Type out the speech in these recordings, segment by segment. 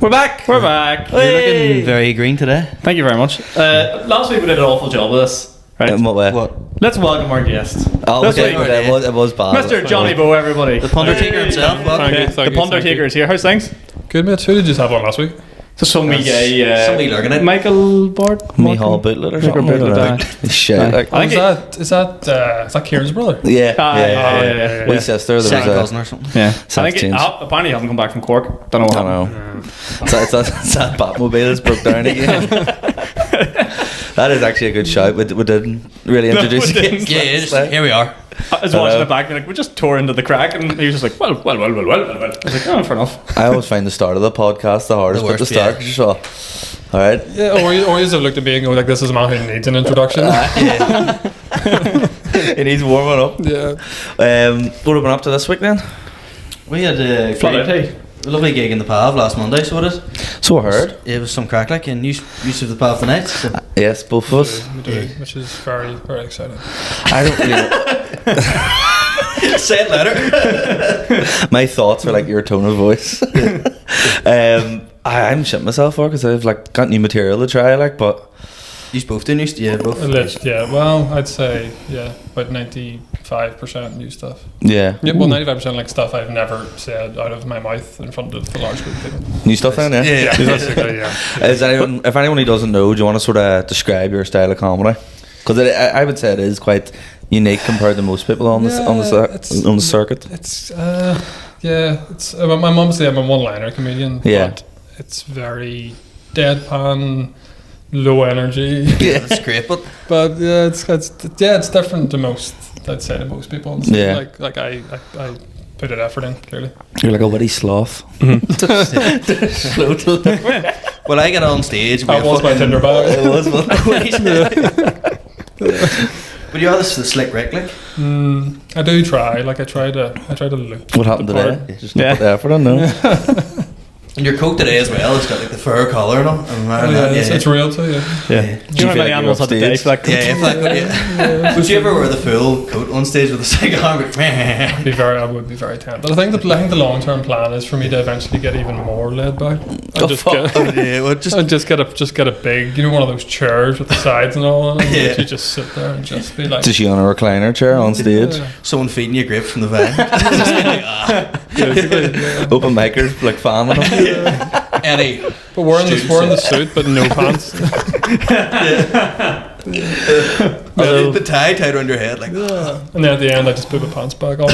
We're back. We're back. You're looking very green today. Thank you very much. Last week we did an awful job with this. Right. In what way? Let's welcome our guest. Oh, This okay. week, It was bad. Mr. Johnny Bow, everybody. The Pundertaker himself. Thank you. The Pundertaker is here. How's things? Good, mate. Who did you just have on last week? So some wee guy. Somebody lurking it. Michael Bard. Mihal Bootlet or something. Shit. Like, Oh, is that Kieran's brother? yeah. Wee sister. There Second was cousin or something. Yeah. Sex I think change. apparently he hasn't come back from Cork. Don't know what I happened. know. It's that Batmobile that's broke down again. That is actually a good shout. We didn't really introduce we you. didn't. Yeah, here we are. I was watching it back and like, we just tore into the crack and he was just like, well. I was like, oh, fair enough. I always find the start of the podcast the hardest bit to start. yeah. So, alright. Yeah, or you have looked at me and go like, this is a man who needs an introduction. He needs warming up. Yeah. What have we been up to this week then? We had a lovely gig in the Pav last Monday, so it is. So I heard. It was some crack like in use of the Pav tonight. So. Yes, both of us. We do, which is very, very exciting. I don't really. Say it louder. My thoughts are like your tone of voice. I'm shitting myself for because I've like got new material to try, like, but You both doing both. Yeah, well, I'd say, about 95% new stuff. yeah. Yeah, well, 95% like stuff I've never said out of my mouth in front of the large group of people. New stuff then, yeah. Yeah. Basically, yeah. If anyone who doesn't know, do you want to sort of describe your style of comedy? Because I would say it is quite unique compared to most people on the circuit. It's my mum said I'm a one-liner comedian. Yeah. But it's very deadpan, low energy. Yeah. That's great, but But it's different to most. I'd say to most people. And Yeah. Like I put an effort in clearly. You're like a witty sloth. Slow to well, I get on stage. That was my Tinder bio. It was one. But you are the slick Rick, like. I do try. Like I try to look. What happened the today? part. You just not put the effort in, no? And your coat today as well. It's got like the fur collar and all. It's real too. Yeah. Yeah. Do you know how many animals had to die for that? Would you ever wear the full coat on stage with a cigar? I would be very tempted. I think the long-term plan is for me to eventually get even more laid back. I'd just get a big, one of those chairs with the sides and all on it. Yeah. You just sit there and just be like. Is she on a recliner chair on stage? Yeah. Someone feeding you grapes from the vine. Open micers, like fanning them. Eddie. But wearing the suit but no pants. The tie tied around your head, like. And then at the end, I just put my pants back on.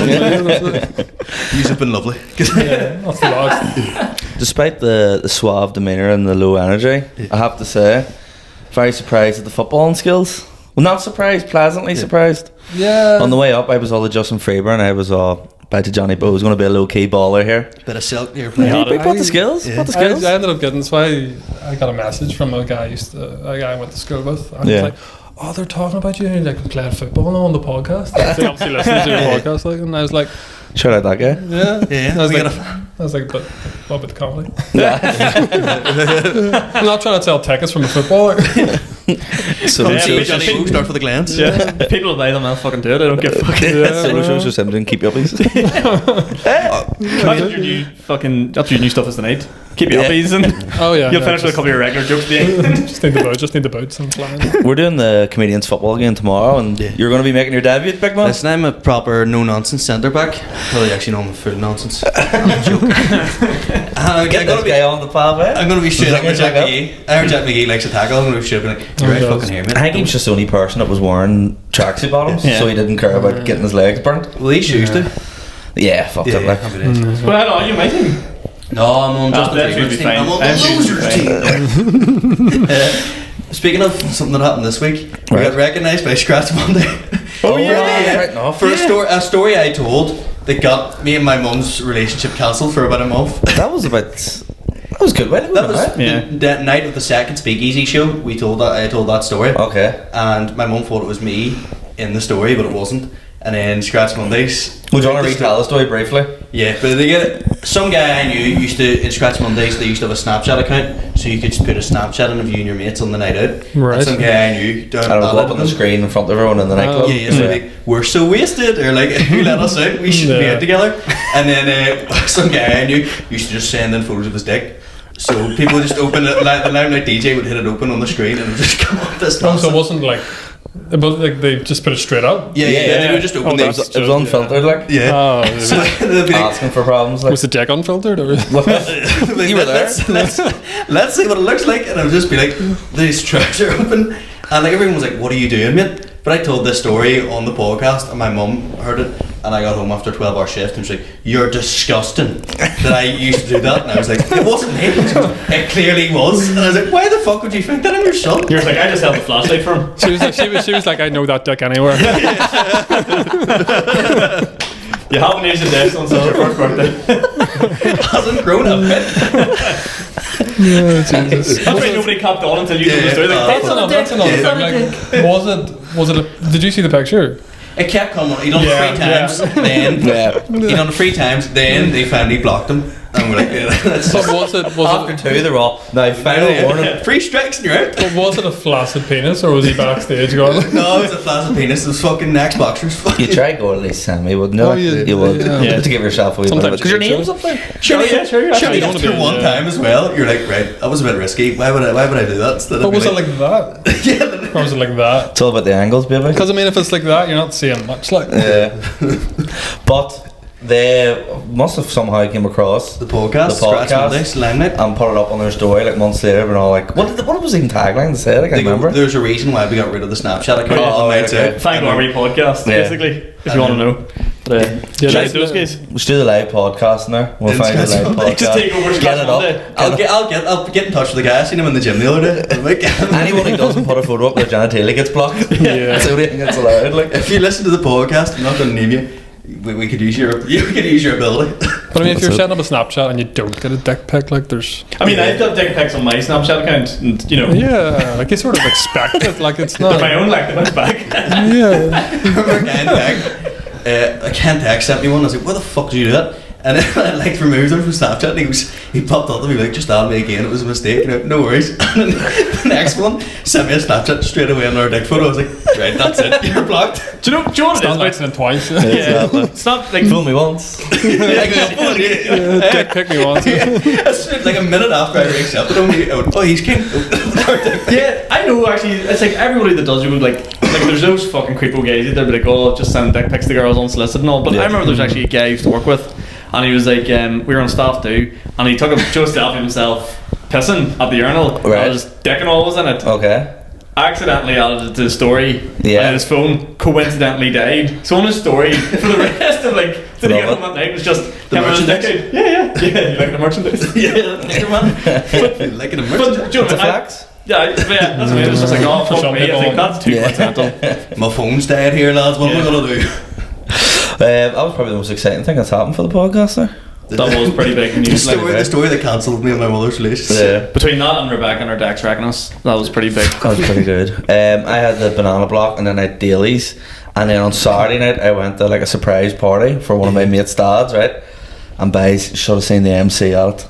You've been lovely. Yeah, that's the last. Despite the suave demeanour and the low energy, I have to say, very surprised at the footballing skills. Well, not surprised, pleasantly surprised. Yeah. On the way up, I was all the Justin Faber and I was all back to Johnny Bow. Who's going to be a low-key baller here. Bit of silk here. Yeah, he got the skills. Yeah. Got the skills. I ended up getting. That's why I got a message from a guy I went to school with. And Yeah. he's like, "Oh, they're talking about you. And you're like playing football now on the podcast." They obviously listen to your podcast, like, and I was like, Shout out that guy. "Yeah." Yeah. I was like, but what about the comedy? Yeah. I'm not trying to sell tickets from a footballer. Solo Yeah, shows. Johnny Bow, start for the glance. Yeah. If people will buy them, I'll fucking do it. I don't give a fuck. Solo shows just him doing keep uppies. That's your new stuff is tonight. Keep your uppies and Oh yeah. you'll finish with a couple of your regular jokes. Just need the boots and flying. We're doing the comedians football game tomorrow, and you're going to be making your debut, big man. Listen, I'm a proper no-nonsense centre back. Probably actually know I'm a full nonsense. I'm joking. Get this guy on the path, eh? I'm going to be straight up with Jack Jack McGee. I heard Jack McGee likes a tackle. I'm going to be straight up like, you're right fucking here, man. I think he was just the only person that was wearing tracksuit bottoms, so he didn't care about getting his legs burnt. Well, these shoes do. Yeah, fuck it, like. Happy days. Well, I know, are you my team? No, I'm on Justin that's Faber's gonna be team. I'm on fine. the losers team. Speaking of something that happened this week, we got recognised by Scratch Monday. Oh yeah, right enough. For a story I told that got me and my mum's relationship cancelled for about a month. That was good. That was the night of the second Speakeasy show. I told that story. Okay. And my mum thought it was me in the story, but it wasn't. And then Scratch Mondays. Would you want to retell the story briefly? Yeah, but they get some guy I knew used to in Scratch Mondays. They used to have a Snapchat account, so you could just put a Snapchat in of you and your mates on the night out. Right. And some guy I knew down I would go up on the screen in front of everyone in the nightclub. Yeah, so like, we're so wasted, or like, who let us out? We should be out together. And then some guy I knew used to just send in photos of his dick. So people just open it, like the Limelight DJ would hit it open on the screen and it would just come up this So it wasn't like, but like they just put it straight up. Yeah, they would just open that's It was unfiltered, like. Yeah. Oh, So they'd be like, Asking for problems, like. was the deck unfiltered or? like, You were there. let's see what it looks like, and I would just be like, these traps are open, and like everyone was like, "What are you doing, mate?" But I told this story on the podcast, and my mum heard it, and I got home after a 12-hour shift, and she was like, "You're disgusting that I used to do that," and I was like, "It wasn't me. It clearly was," and I was like, "Why the fuck would you think that I'm your son?" You're like, I just held the flashlight for him. She was like, I know that dick anywhere. You haven't used this since your first birthday. Hasn't grown a bit. Yeah, Jesus. That's why nobody copped on until you told the story. Like, That's another thing. Like, was it? Did you see the picture? It kept coming. He done it 3 times, then he done it 3 times, then they finally blocked him. And we're like, that's But was it? After 2, they're all, now final warning. 3 strikes and you're out. But was it a flaccid penis or was he backstage going? No, it's a flaccid penis. It's fucking next boxers. You try to go at least semi, wouldn't you? Oh, yeah. You would. Yeah. To give yourself a wee bit of it. Sometimes Because your you do, name's so. up there. Surely, yeah, sure, yeah. surely You don't after wanna be- one time as well, you're like, right, that was a bit risky. Why would I do that? Instead But of was it being like that? yeah, Or was it like that? It's all about the angles, baby. Because I mean, if it's like that, you're not seeing much. Like, Yeah. But they must have somehow came across the podcast, The Scratch podcast. Mondays, Limelight. and put it up on their story like months later, and all like, what was the even tagline to say? Like, I They go, remember. there's a reason why we got rid of the Snapchat account. Oh, on right, night okay. out. Thank Army podcast, Yeah. basically, if you want to know. But, Yeah, shout out like- those guys. We should do the live podcast in there. We'll In find the Scratch live Monday. podcast. Just take over Get Scratch it Monday. up. I'll get in touch with the guy. I seen him in the gym the other day. I'm like, Anyone who doesn't put a photo up, their genitalia gets blocked. Yeah. That's the only thing that's allowed. Like, if you listen to the podcast, I'm not going to name you. We could use your ability. but I mean, if you're setting up a Snapchat and you don't get a dick pic, like there's. I mean, I've got dick pics on my Snapchat account, and you know, Yeah, like you sort of expect it. Like it's they're not. my own, like, they went back. Yeah. Ken Tech sent me one. I was like, "Why the fuck did you do that?" And then I like removed him from Snapchat. And he popped up to me like, "Just add me again. It was a mistake." You know, no worries. And then the next one sent me a Snapchat straight away on our dick photo. I was like, "Right, that's it. You're blocked." Do you know what It's it not is? an accident twice. Yeah, it's not like fool me once. Dick pic me once. Like a minute after I accepted him, he's king. yeah, I know actually. It's like everybody that does it would like there's those fucking creepo guys out there be like, oh, just send dick pics to girls unsolicited and all. But Yeah. I remember there's actually a guy I used to work with, and he was like, we were on staff too, and he took a selfie of himself pissing at the urinal. Right. And his dick and all was in it. Okay. Accidentally added it to the story. Yeah. And his phone coincidentally died. So on his story for the rest of like the day Love of that night was just The him and his dick merchandise? out. Yeah. You like the merchandise? Yeah, man. Like an But emergency. do you know It's a what I- flex. Yeah, that's what I mean. It's just like, oh, For fuck some me. I people. think that's too Yeah. coincidental. My phone's dead here, lads. What am I gonna do? That was probably the most exciting thing that's happened for the podcast there. That was pretty big The news. the story that cancelled me and my mother's relationship. Yeah. Between that and Rebecca and her decks wrecking us, that was pretty big. That was pretty good. I had the banana block and then I had dailies, and then on Saturday night I went to like a surprise party for one of my mates' dads, right? And guys, you should have seen the MC at it.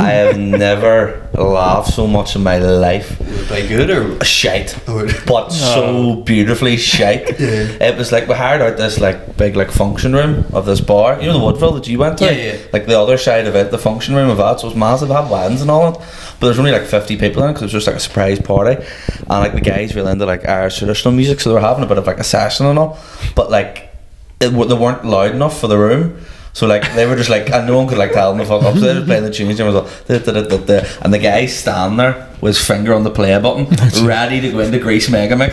I have never laughed so much in my life. By good or Shite, or but so beautifully shite. Yeah. It was like we hired out this like big like function room of this bar. You know the Woodville that you went to? Yeah. Like the other side of it, the function room of that. So it was massive. It had weddings and all that. But there's only like 50 people in it because it was just like a surprise party. And like the guys really into like Irish traditional music, so they were having a bit of like a session and all. But like they weren't loud enough for the room. So like they were just like, and no one could like tell them to fuck up. So they were playing the tunes and was like, and the guy standing there with his finger on the play button, ready to go into Grease Megamix.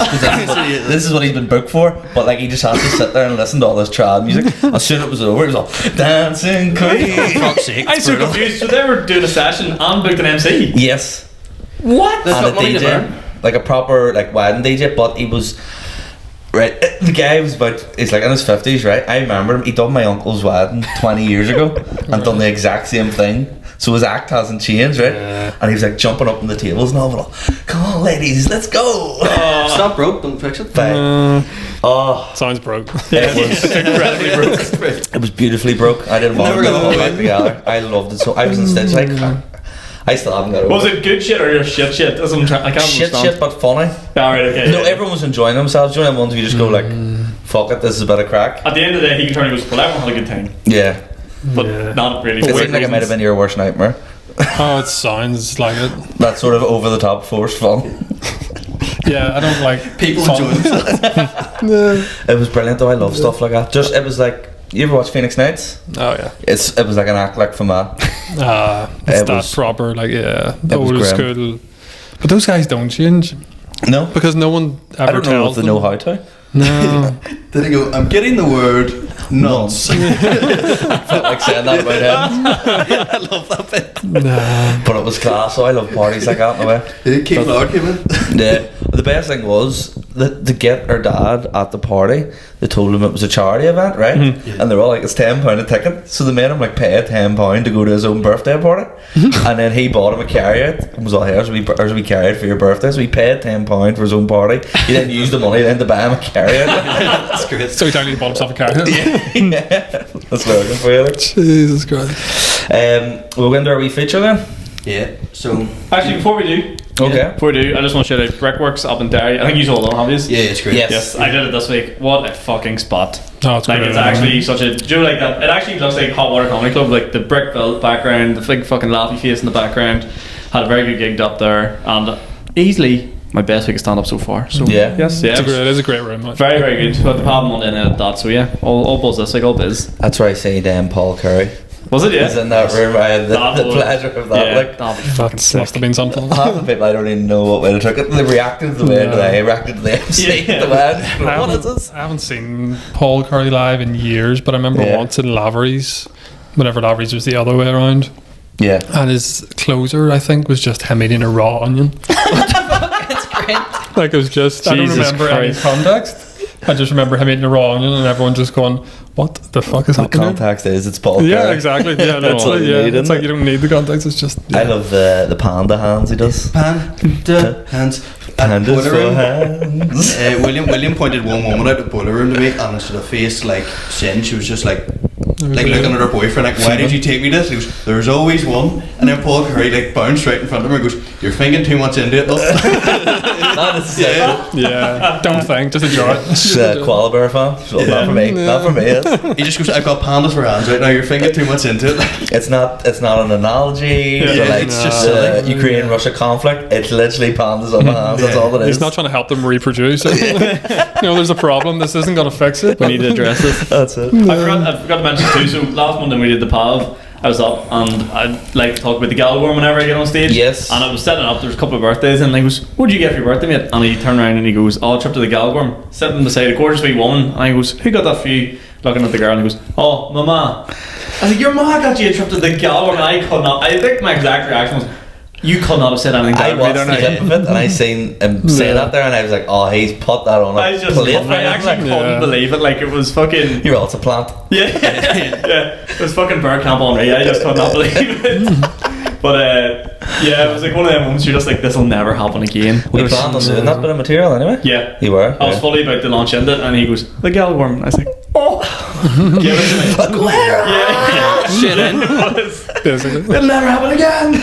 This is what he's been booked for. But like he just has to sit there and listen to all this trad music. As soon as it was over, he was all dancing queen. fuck's sake. I'm so confused. So they were doing a session and booked an MC. Yes, What? That's and got a money to burn. DJ, like a proper like wedding DJ, but he was. Right, the guy was he's like in his 50s, right? I remember him, he done my uncle's wedding 20 years ago and done the exact same thing. So his act hasn't changed, right? And he was like jumping up on the tables and all, but all, come on ladies, let's go! It's not broke, don't fix it. Oh, Sounds broke. it was Incredibly broke. it was beautifully broke. I didn't want Never to gonna hold hold back together. I loved it so. I was in stitch like, I still haven't got it. Was it good shit or your shit? That's what I'm trying. I can't Shit, understand. shit, but funny. Alright, okay. No, everyone was enjoying themselves. Do you know them ones where you just go like, fuck it, this is a bit of crack? At the end of the day, he can turn and goes, well, everyone had a good time. Yeah. But Yeah. not really. It for seemed like it might have been your worst nightmare. Oh, it sounds like it. That sort of over the top forced fun. Yeah, I don't like People fun. enjoy themselves. It was brilliant though. I love stuff like that. Just it was like, you ever watch Phoenix Nights? Oh yeah. It was like an act like for me. It's It that was- proper, like, yeah, the it was old grim. school. But those guys don't change No, because no one I ever don't know tells if they them. know how to. No. Did he go, I'm getting the word nuts. Felt like saying that about him, I love that bit. Nah. but it was class. So I love parties like that in a way. Keith Lord came in. Yeah, the best thing was that to get our dad at the party, they told him it was a charity event, right? Mm-hmm. And they were all like, it's £10 a ticket. So they made him like pay £10 to go to his own birthday party. And then he bought him a carryout. It was all, here's a wee carryout for your birthday. So he paid £10 for his own party. He then used the money then to buy him a carryout. That's great. So he technically bought himself a car. Yeah, that's looking for you. Like. Jesus Christ. We'll go into our wee feature then. Yeah, so Actually, before we do, Okay. before we do, I just want to shout out Brickworks up in Derry. I think you all know, have you? yeah, it's great. Yes. Yes, I did it this week. What a fucking spot! Oh, it's Like great. it's actually such a. Do you know like that? It actually looks like Hot Water Comedy Club, like the brick built background, the big fucking laughy face in the background. Had a very good gig up there, and easily my best week of stand up so far. So Yeah. yes, yeah, It is a great room. Like. very very good. But the pub Monday and edit that. So yeah, all buzz this week, all biz. That's where I say Paul Curry. Was it? He's Yeah. in that room. I had That the was- pleasure of that. Yeah, Like, that'll be fucking That sick. must have been something. half the people I don't even know what way they took it. They reacted to the way that I reacted to the MC. Yeah. The way. What is this? I haven't seen Paul Curry live in years, but I remember Yeah. once in Lavery's, whenever Lavery's was the other way around, Yeah. and his closer, I think, was just him eating a raw onion. It's great. Like it was just, I don't Jesus remember any Christ. context. I just remember him eating a raw onion and everyone just going, "What the fuck is The happening?" context is it's Paul Yeah, Curry. exactly. Yeah, That's all literally. you Yeah, need, it's isn't like it? you don't need the context. It's just. I love the panda hands he does. Panda hands. Pandas Boiler for room. hands. William pointed one woman out at the boiler room to me, and instead of face like sin, she was just like looking at her boyfriend, like, why did you take me this? He goes, there's always one. And then Paul Curry like bounced right in front of him and goes, you're thinking too much into it, love. That is sick. Yeah, don't think, just enjoy it. She's a koala bear fan. Well, not for me. Not for me. He just goes, I've got pandas for hands right now, you're thinking too much into it. It's not an analogy. Yeah, like it's just the silly. Ukraine-Russia conflict. It's literally pandas on my hands. That's all it is. He's not trying to help them reproduce it. There's a problem. This isn't going to fix it. We need to address this. That's it. I forgot to mention too. So last Monday we did the PAV. I was up and I'd like to talk about the Galgorm whenever I get on stage. Yes. And I was setting up. There was a couple of birthdays and he goes, "What'd you get for your birthday, mate?" And he turned around and he goes, "Oh, a trip to the Galgorm." Sitting beside a gorgeous wee woman. And he goes, "Who got that for you?" Looking at the girl and he goes, "Oh, Mama." I was like, "Your ma got you a trip to the Galgorm." And I could not. I think my exact reaction was, "You could not have said anything I better." watched the clip of it and I seen him say that there and I was like, oh, he's put that on I a just, plate. I actually couldn't believe it. Like it was fucking. You're also plant. Yeah, yeah. It was fucking Bird Camp on me. I just could not believe it. But yeah, it was like one of them moments you're just like, this will never happen again. We planned on doing that bit of material anyway. Yeah. You were? I was fully about to launch into it, and he goes, "The Galgorm." And I was like, "Oh, give it to me." Yeah, Shit in. it was. Basically. It'll never happen again.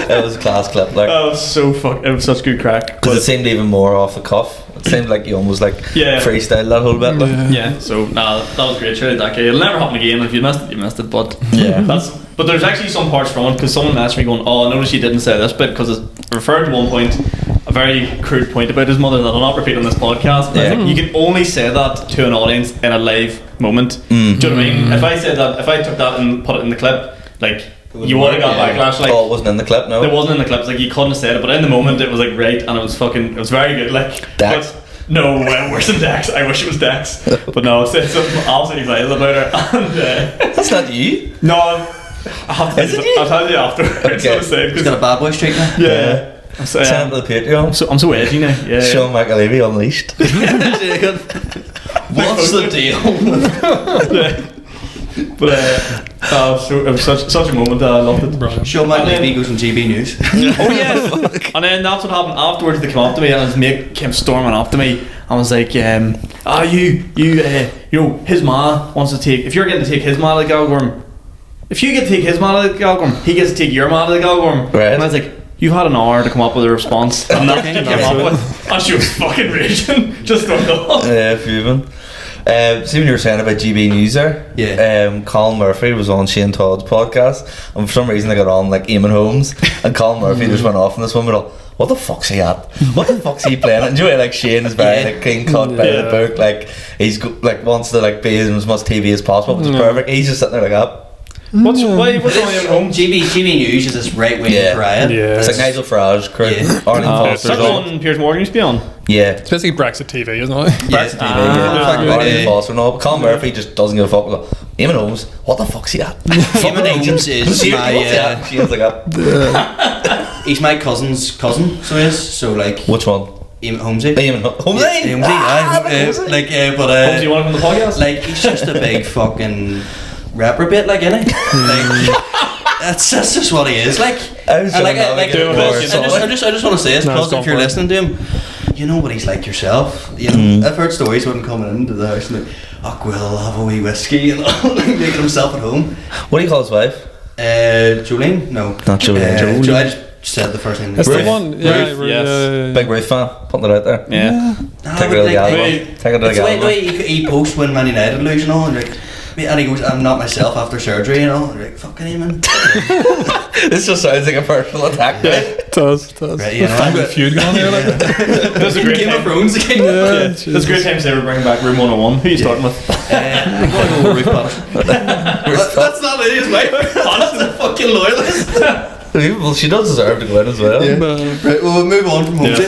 It was a class clip. Like, That was so fuck. It was such good crack. because it seemed even more off the cuff. It seemed like you almost like Yeah. freestyle that whole bit. Like. Yeah. So nah, that was great. Surely that guy. It'll never happen again. If you missed it, you missed it. But Yeah. But there's actually some parts from it because someone messaged me going, "Oh, I noticed you didn't say this bit because it referred to one point." A very crude point about his mother that I'll not repeat on this podcast. But I Yeah. think you can only say that to an audience in a live moment. Do you know what I mean? If I said that, if I took that and put it in the clip, like you would have got Yeah. backlash. Like Oh, it wasn't in the clip, no. it wasn't in the clip. It's like you couldn't have said it, but in the moment it was like right, and it was fucking. It was very good. Like Dex? but- No, worse than Dex. I wish it was Dex, but no, I said something absolutely vile about her. And That's not you. no, I'll tell Is you. it you? I'll tell you after. It's Okay. not the same. He's got a bad boy streak now. Yeah. I'm so, Send it to the Patreon. I'm so edgy now. Yeah. Sean McAleavey unleashed. What's the deal? But so it was such a moment that I loved it. Brilliant. Sean McAleavey goes on GB News. Oh yeah. And then that's what happened afterwards. They came up to me and his mate came storming up to me and was like, you know, his ma wants to take. If you're getting to take his ma to the Galgorm, if you get to take his ma to the Galgorm, he gets to take your ma to the Galgorm. Right. And I was like, you've had an hour to come up with a response, and that's what you came up with. And she was fucking raging, just don't know. Yeah, fuming. See when you were saying about GB News there? Yeah. Colin Murphy was on Shane Todd's podcast, and for some reason they got on like Eamon Holmes, and Colin Murphy just went off in this one middle. What the fuck's he at? What the fuck's he playing? And you know, like Shane is very like clean cut by the book, like he's like wants to like be as much TV as possible, which is perfect. He's just sitting there like that. What's on your home? GB News is this right wing riot. Yeah. It's like Nigel Farage's crew. Arnie Foster's That's on. one Piers Morgan used to be on. Yeah. It's basically Brexit TV, isn't it? Brexit TV, Arnie Foster and all. Colin Murphy just doesn't give a fuck. Like, Eamon Holmes, what the fuck's he at? Eamon Holmes is my Shane's like that. he's my cousin's cousin, so he is. So like Which one? Eamon Holmesy. Eamon Holmesy? Holmes, you want him on the podcast? Like he's just a big fucking rapper bit, like, innit? Like that's just what he is. Like, I just want to say this because if you're listening to him, you know what he's like yourself. You know, I've heard stories of him coming into the house and like, oh, Will, I'll have a wee whiskey and all, like making himself at home. What do you call his wife? Jolene? No, not Jolene. I just said the first name. That's the one. Yeah, Ruth, yes. Big Ruth fan. Putting it out there. Yeah. Take it to the gallery. Take it to the gallery. He posts when Man United lose and all, and like. And he goes, I'm not myself after surgery, you know. And you're like, fucking Eamon. This just sounds like a personal attack. It does. Right, you know, family feud going here. Like. There's a great Game of Thrones again. There's a great time to ever bring back Room 101. Who are you starting with? I'm going to go with Ruth Patterson. That's not it, his wife. Patterson's a fucking loyalist. Well, she does deserve to go in as well. Yeah. Right, well, we'll move on from Holmesy.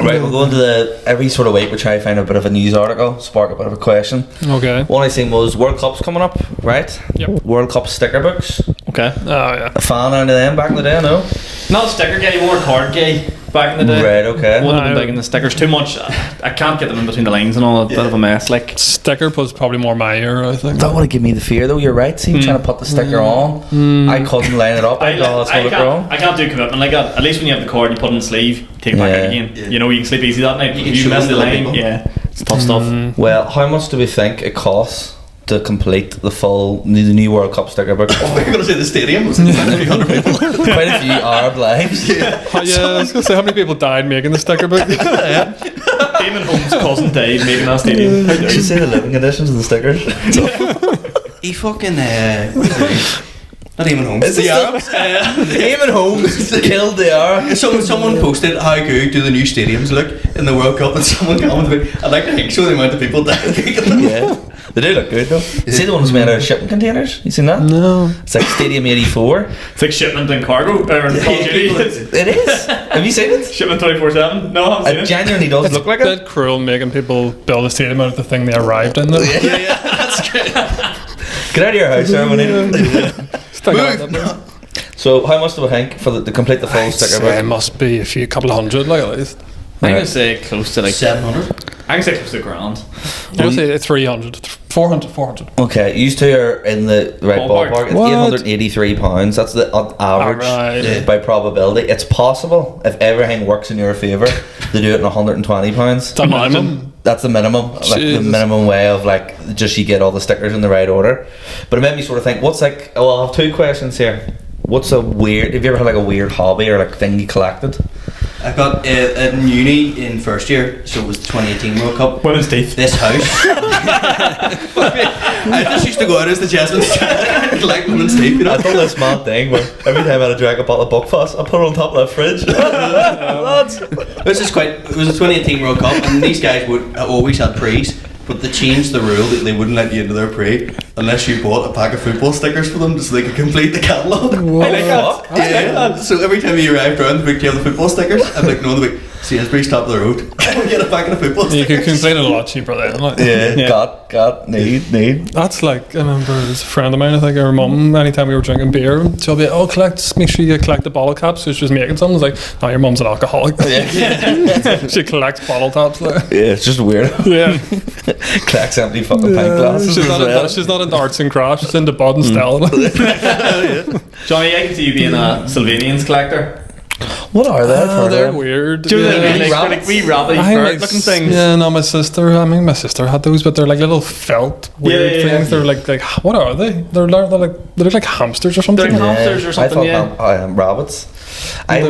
Right, we'll go into every sort of week we try to find a bit of a news article, spark a bit of a question. Okay. One I seen was World Cup's coming up, right? Yep. World Cup sticker books. Okay. Oh yeah. A fan out of them back in the day, no? Not a sticker guy, more card guy back in the day. Right, okay. One of them big in the stickers too much. I can't get them in between the lines and all. A bit of a mess. Like sticker was probably more my era, I think. That would have given me the fear though. You're right. See, trying to put the sticker on, I couldn't line it up. I can't do commitment like that. At least when you have the card, you put it in the sleeve, take it back out again. Yeah. You know, you can sleep easy that night. You mess the line, it's tough stuff. Well, how much do we think it costs to complete the new World Cup sticker book? Oh, you're going to say the stadium was 300 people. Quite a few Arab lives. Yeah, I was going to say how many people died making the sticker book. Eamon Holmes' cousin died making that stadium. How did you say the living conditions of the stickers? He fucking not Eamon Holmes. The Arabs. Eamon Holmes killed the Arabs. Someone posted how good do the new stadiums look in the World Cup, and someone commented, I'd like to think so. The amount of people dying. Yeah, they do look good though. Yeah. See the ones made out of shipping containers? You seen that? No. It's like Stadium 84. It's like shipment and cargo. It is. Have you seen it? Shipment 24/7. No, I haven't seen it. Genuinely does look like it. It's a bit cruel making people build a stadium out of the thing they arrived in. Yeah, that's good. Get out of your house, sir. So, how much do we think for to complete the full sticker book? It must be a couple of hundred, like at least. I'm going to say close to like 700. I can say close to £1,000. I'm going to say 300, 400. Okay, you two are in the right ballpark. It's £883. That's the average by probability. It's possible if everything works in your favour to do it in £120. The minimum. That's the minimum, like the minimum way of like just you get all the stickers in the right order. But it made me sort of think, what's like? Oh, I'll have two questions here. What's a weird? Have you ever had like a weird hobby or like thing you collected? I got in uni in first year, so it was the 2018 World Cup. Women's teeth. This house. I just used to go out as the Jasmine's child, like women's teeth. You know? I thought this mad thing where every time I had to drink a bottle of Buckfast, I put it on top of that fridge. It was a 2018 World Cup, and these guys would always had prees. But they changed the rule that they wouldn't let you into their pre unless you bought a pack of football stickers for them so they could complete the catalogue. I like that. I like that. So every time you arrived around, the big deal the football stickers, I'm like, no, the big Sainsbury's top of the road. Get a pack of football stickers. You could complete it a lot cheaper then. Like. Got, need. That's like, I remember there's a friend of mine, I think, her mum, anytime we were drinking beer, she'll be like, make sure you collect the bottle caps. So she's making something. It's like, oh, your mum's an alcoholic. She collects bottle tops. Like. Yeah, it's just weird. Yeah. Collects empty fucking pint glasses. She's not into arts and crafts, she's into Bud and Stella. Johnny, I can see you being a Sylvanians collector. What are they? They're weird. Do you know what I mean? Like wee rabbit bird looking things. Yeah, no, my sister had those, but they're like little felt weird things. They're like what are they? They look like hamsters or something. They're like hamsters or something. I thought rabbits. I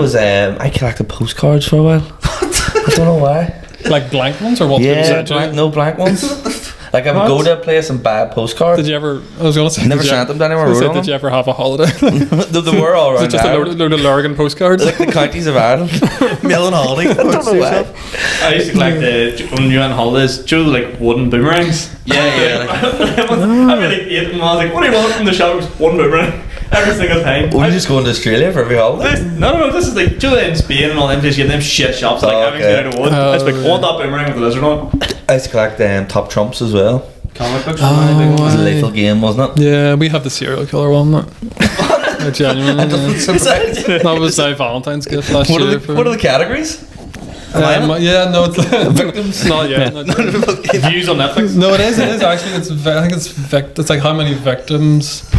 collected postcards for a while. I don't know why. Like blank ones or what? Yeah, blank ones. Like I would What? go to a place and buy a postcard. Did you ever? I was gonna say. Never did you- sent them to anyone, I was gonna wrote say, on did you ever have a holiday? they were all Was around it just a Ireland. load of Lurgan postcards? Like the counties of Ireland. Melon holiday. I don't know why. I used to collect when you went on holidays, do you know, like wooden boomerangs? Yeah. I really ate them. I was like, what do you want from the shop? It was one boomerang every single time. Were you just going to Australia for every holiday? No, this is like, do you know, in Spain and all them places, you get them shit shops, like Oh, everything's made out of wood. I was like, I want that boomerang with the lizard on it. I used to collect top trumps as well. Comic books. It was a aye. lethal game, wasn't it? Yeah, we have the serial killer one. Genuinely. That was my Valentine's gift last What year. are the categories? Yeah, no, it's Victims? not yet. Not yet. Views on Netflix. No, it is actually. I think it's like how many victims.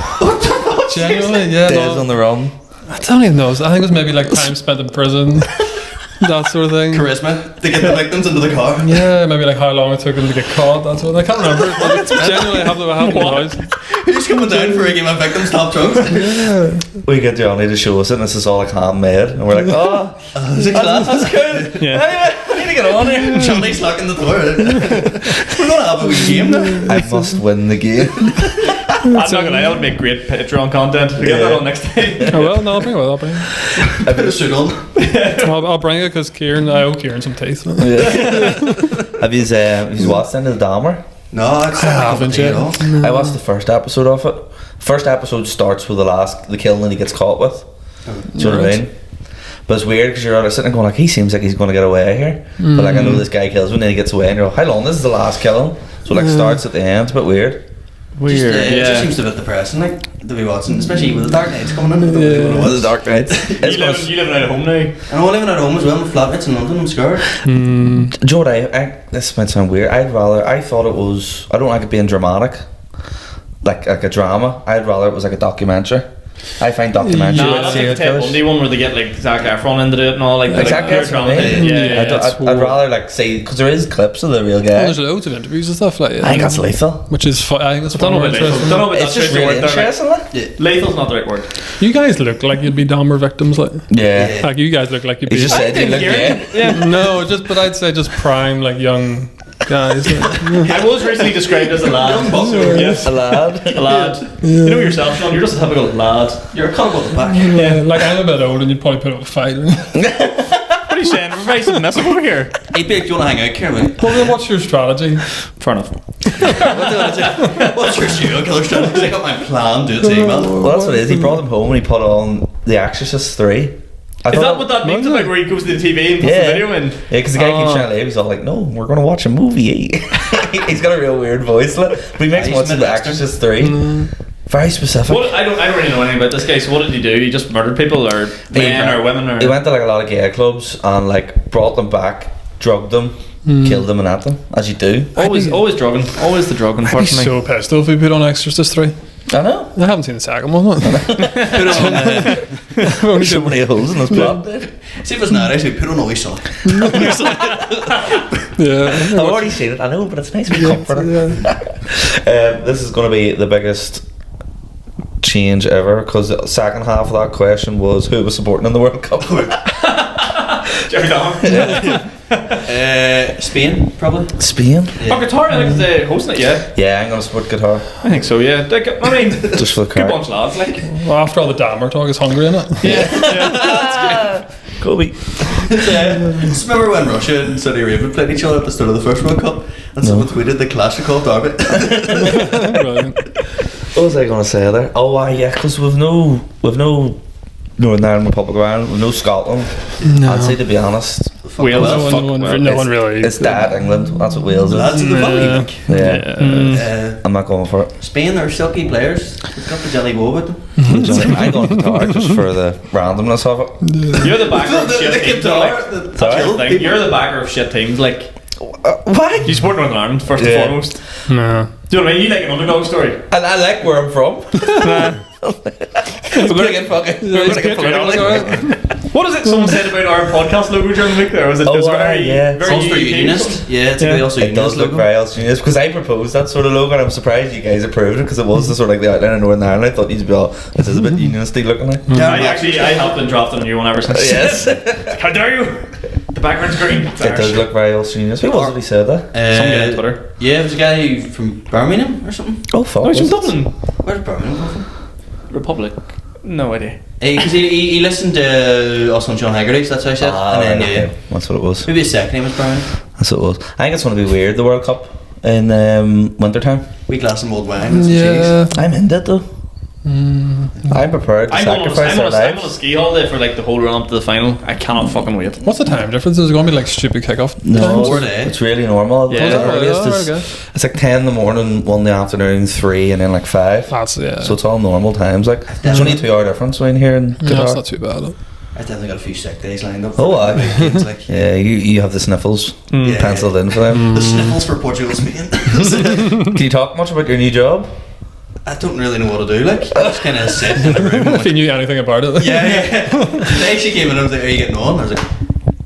Genuinely, yeah. Days No, on the run. I don't even know. I think it was maybe like time spent in prison, that sort of thing. Charisma to get the victims into the car. Yeah, maybe like how long it took them to get caught. That sort of thing. I can't remember. But genuinely, I have in the house. Who's coming down for a game of victims top trunks? We get Johnny to show us it, and this is all like handmade, and we're like, oh, that's good. Yeah. Anyway, I need to get on here. Johnny's locking the door. We're gonna have a wee game now. I must win the game. I'm not gonna lie, that would make great Patreon content. We get that on next time. Oh well, no, I'll bring it. I'll bring it. I put a suit on. I'll bring it because I owe Kieran some teeth. Have you watched any of the Dahmer? No, it's I haven't yet. I watched the first episode of it. First episode starts with the killing that he gets caught with. Do you know what I mean? But it's weird because you're sitting there going like, he seems like he's going to get away here. But like I know this guy kills him and then he gets away and you're like, how long? This is the last killing. So it like starts at the end. It's a bit weird. Weird. It just seems a bit depressing, like, to be watching, especially with the Dark Knights coming in. The Dark Knights. You living out of home now. And I'm living at home as well. My flatmates in London. I'm scared. Do you know what this might sound weird. I thought it was, I don't like it being dramatic. Like a drama. I'd rather it was like a documentary. I find documentaries Nah, with that's like serial the Ted killers. Bundy one where they get like Zac Efron into it and all, like Exactly, pure that's what drama. I mean. Yeah, I'd rather like see, because there is clips of the real guy. There's loads of interviews and stuff like that. I think that's lethal. Which is I think it's I don't know far more about lethal. interesting. Don't know about It's that just straight really word there, interesting. Like. Lethal's not the right word. You guys look like you'd be Dahmer victims. Like Yeah. like you guys look like you'd He be. just said you look gay. Yeah. No, but I'd say just prime like young guys. I was recently described as a lad. Yes. A lad. A lad. You know yourself, Sean, you're just a typical lad. You're a cuddle at the back. Yeah, like I'm a bit old and you'd probably put up a fight. What are you saying? We're very submissive over here. Hey, Big, do you want to hang out, Kieran? Well, then what's your strategy? Fair enough. What's your serial killer strategy? I got my plan, do it to email. Well, that's what it is. He brought him home and he put on The Exorcist 3. Is that what that means about where he goes to the TV and puts the video in? Yeah, because the guy keeps trying to leave. He's all like, no, we're going to watch a movie. He's got a real weird voice. But he makes He's much of The Exorcist 3. Very specific. What, I don't really know anything about this guy, so what did he do? He just murdered people, or men, or women, or... He went to like a lot of gay clubs and like brought them back, drugged them, killed them and ate them, as you do. Always drugging. Always the drug, I'd be unfortunately. so pissed though if we put on Exorcist 3. I know. I haven't seen the second one. Put it on, So many holes in this plot. see if it's not actually put on a wee song. Yeah. I've already seen it, I know, but it's nice and comforting. This is going to be the biggest change ever because the second half of that question was who was supporting in the World Cup. Jerry Dahmer. Spain, probably. Spain? Oh, Qatar, I think, is hosting it, yeah? Yeah, I'm going to support Qatar I think so, yeah. Like, I mean, just for the good crack. bunch of lads, like. Well, after all the Dahmer talk, is hungry in it. Yeah. Kobe. Just remember when Russia and Saudi Arabia played each other at the start of the first World Cup and someone tweeted the Kalashnikov target. Brilliant. What was I going to say there? Oh, yeah, because we've no Northern Ireland, Republic of Ireland, we've no Scotland. No. I'd say, to be honest, Wales. No one really. it's that England. That's what Wales is. Lads of the valley, like. Yeah. I'm not going for it. Spain, they're silky players. They've got the jelly bow with them. I'm going Qatar just for the randomness of it. You're the backer of shit teams, like. That's your thing. You're the backer of shit teams, like. Why? You support Northern Ireland, first and Yeah. foremost. No. Do you know what I mean? You like an underdog story. And I like where I'm from. We're gonna get fucking. We're gonna get political. What is it someone said about our podcast logo during the week there? Was it Oh, was right, very, yeah. It's very also UK unionist. Yeah, it's Yeah. also It does unionist look logo. very unionist because I proposed that sort of logo and I'm surprised you guys approved it because it was the sort of like the outline of Northern Ireland. I thought you'd be all, this is a bit unionisty looking like. Yeah, I helped in drafting a new one ever since. Yes. How dare you? The background's green. It's It does look very Australian. Who was it he said that? Some guy on Twitter. Yeah, it was a guy from Birmingham or something. Oh, fuck. Oh, he's from was it? Dublin. Where's Birmingham come from? Republic. No idea. Because he listened to us on Sean Haggerty's, that's how I said. Ah, and then, right, yeah. okay. That's what it was. Maybe his second name was Birmingham. That's what it was. I think it's going to be weird, the World Cup in winter time. We glass of mulled wine and some Yeah. cheese. I'm in it though. I'm prepared to sacrifice our I'm on a lives. ski holiday for like the whole run up to the final. I cannot fucking wait. What's the time difference? Is it going to be like stupid kickoff? No, 4 days. it's really normal. Yeah. The earliest Oh, is, okay. it's like 10 in the morning, 1 in the afternoon, 3, and then like 5. That's yeah. So it's all normal times. Like there's only a 2 hour difference between here and yeah, Qatar. that's not too bad. I definitely got a few sick days lined up. Oh, aye. It's like, Yeah, you have the sniffles Yeah. penciled in for them. the sniffles for Portugal, Spain. Can you talk much about your new job? I don't really know what to do. Like, I just kind of sit in a room. And If you knew anything about it. yeah. Today she came in and I was like, "Are you getting on?" I was like,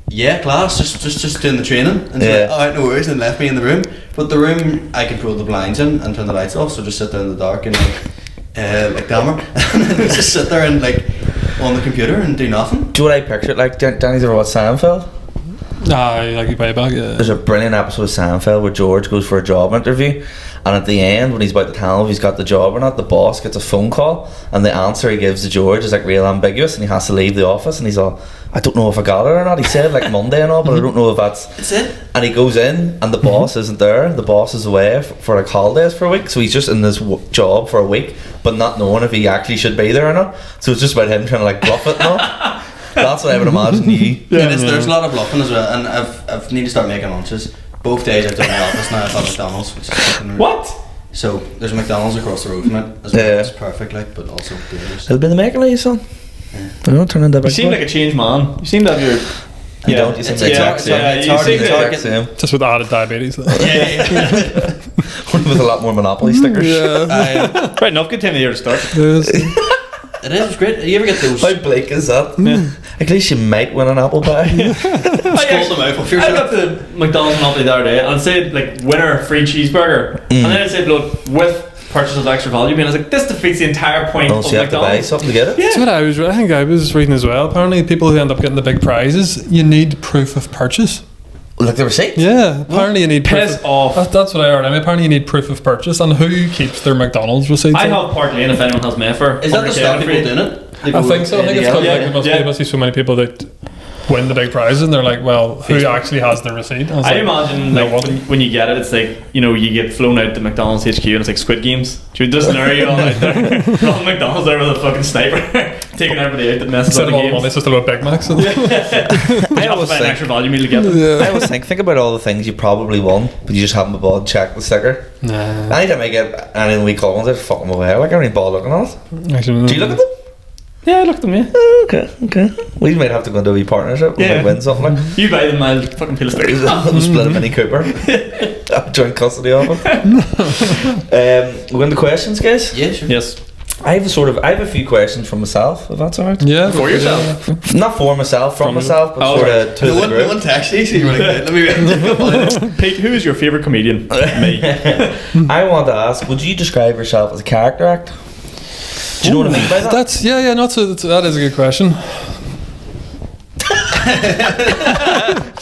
"Yeah, class, just doing the training." And she's Yeah. like, "Alright, no worries," and left me in the room. But the room, I control the blinds in and turn the lights off, so just sit there in the dark and like glamour, and then just sit there and like on the computer and do nothing. Do you know what I picture it like? Danny's ever watched Seinfeld? Nah, like you pay back, yeah. There's a brilliant episode of Seinfeld where George goes for a job interview, and at the end, when he's about to tell him if he's got the job or not, the boss gets a phone call, and the answer he gives to George is like real ambiguous, and he has to leave the office, and he's all, I don't know if I got it or not. He said like Monday and all, but I don't know if that's. That's it. And he goes in, and the boss isn't there. The boss is away for like holidays for a week, so he's just in this job for a week, but not knowing if he actually should be there or not. So it's just about him trying to like bluff it and all. That's what I would imagine you. There's a lot of bluffing as well, and I've need to start making lunches. Both days I've done in the office now. I've had McDonald's, which is fucking What? So there's a McDonald's across the road from it. As well. Yeah. It's perfect, like, but also dangerous. It'll be the making of you, son. I don't turn into a You big seem boy. like a changed man. You seem to have your. You don't. You seem It's like hard- exact same. it's you hard seem to to- talk. Exact same. Just with added diabetes. One with a lot more Monopoly stickers. Yeah. Right enough. Good time of the year to start. It is. It's great. You ever get those? How bleak is that? At least you might win an apple pie. Scroll them out for I got the McDonald's Monopoly the other day and it said like winner free cheeseburger, and then it said look with purchase of extra value. And I was like, this defeats the entire point Oh, of so you have to buy McDonald's. something to get it? That's what I think I was reading as well. Apparently, people who end up getting the big prizes, you need proof of purchase. Like the receipt? Yeah, apparently you need proof. Piss off. That's what I heard. I mean, apparently you need proof of purchase, and who keeps their McDonald's receipts? I have Park Lane if anyone has Mayfair. Is that the 100K stop people free. doing it? I think so. I think it's because Yeah, there yeah. must be so many people that win the big prizes, and they're like, well, who actually has the receipt? And it's I like, imagine no like one. when you get it, it's like you get flown out to McDonald's HQ and it's like Squid Games. Should we just lure you all out there? All McDonald's there with a fucking sniper taking everybody out that messes Instead up of the all the games. money, it's just a little Big Macs. You have to always buy an think- extra value meal to get them. Yeah. I always think about all the things you probably won, but you just haven't bothered to check the sticker. Nah. Anytime I get anything we call ones, I just fuck them away. Like I don't even bother looking at it. Actually, Do you look at them? Yeah, I looked at them. Yeah, Oh, okay. We might have to go into a wee partnership when Yeah. we win something like you buy them, I'll fucking peel a sticker. we'll split a Mini Cooper. Joint custody of it. We're going to questions, guys. Yeah, sure. Yes. I have a few questions from myself, if that's alright. yeah, For yourself. Not for myself, from From myself, but Oh, sort right. of to No the one group. texted you, so you were like, let me Pete, who is your favourite comedian? Me. I want to ask, would you describe yourself as a character actor? Do you know what I mean by that? That's that is a good question.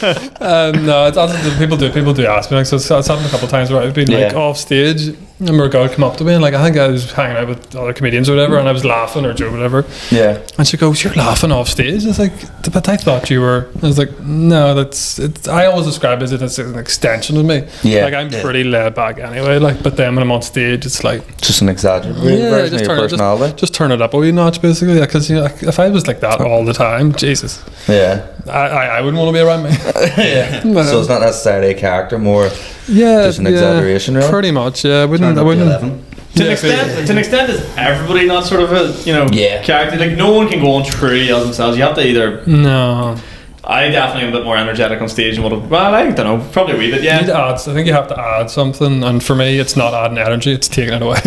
No, it's people do ask me. Like, so it's happened a couple of times where I've been like Yeah. off stage, and a girl come up to me and like I think I was hanging out with other comedians or whatever, and I was laughing or joking whatever, Yeah. and she goes, "You're laughing off stage." It's like, but I thought you were. I was like, no, that's it. I always describe it as an extension of me. Yeah. like I'm pretty laid back anyway. Like, but then when I'm on stage, it's like, Just an exaggerated yeah, version of your personality. just turn it up a wee notch, basically. Because like, if I was like that all the time, Jesus, Yeah. I wouldn't want to be around me. Yeah. But, So it's not necessarily a character, more yeah, just an exaggeration, really? Pretty much, yeah. I wouldn't. Turn I up to wouldn't. 11. To Yeah, an extent, is everybody not sort of a Yeah. character? Like no one can go on truly as themselves. You have to either. No, I definitely am a bit more energetic on stage and well, I don't know, probably a wee bit. you need to Yeah. add. I think you have to add something, and for me, it's not adding energy; it's taking it away.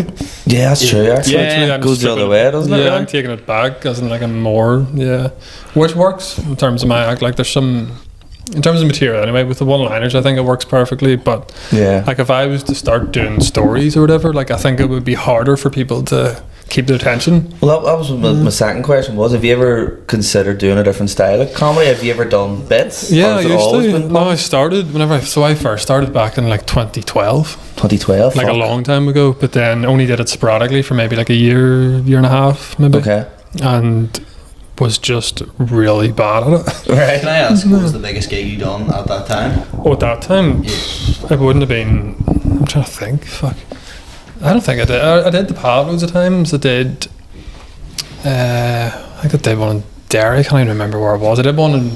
Yeah, that's true, actually. Yeah. Actually, I'm Goes the stripping other way, doesn't it, Yeah, really? I'm taking it back, as in like I'm more. Yeah, which works in terms of my act. Like there's some. In terms of material, anyway, with the one-liners, I think it works perfectly. But Yeah. like, if I was to start doing stories or whatever, like I think it would be harder for people to keep their attention. Well, that was my second question was, have you ever considered doing a different style of comedy? Have you ever done bits? Yeah, Or I has it used always to. been No, I started I first started back in like 2012, 2012? like a long time ago, but then only did it sporadically for maybe like a year and a half, maybe. Okay. And was just really bad at it. Right. Can I ask, what was the biggest gig you done at that time? Oh, at that time, it wouldn't have been. I'm trying to think. Fuck. I don't think I did. I did the pad loads of times. I did. I think I did one in Derry. I can't even remember where it was. I did one in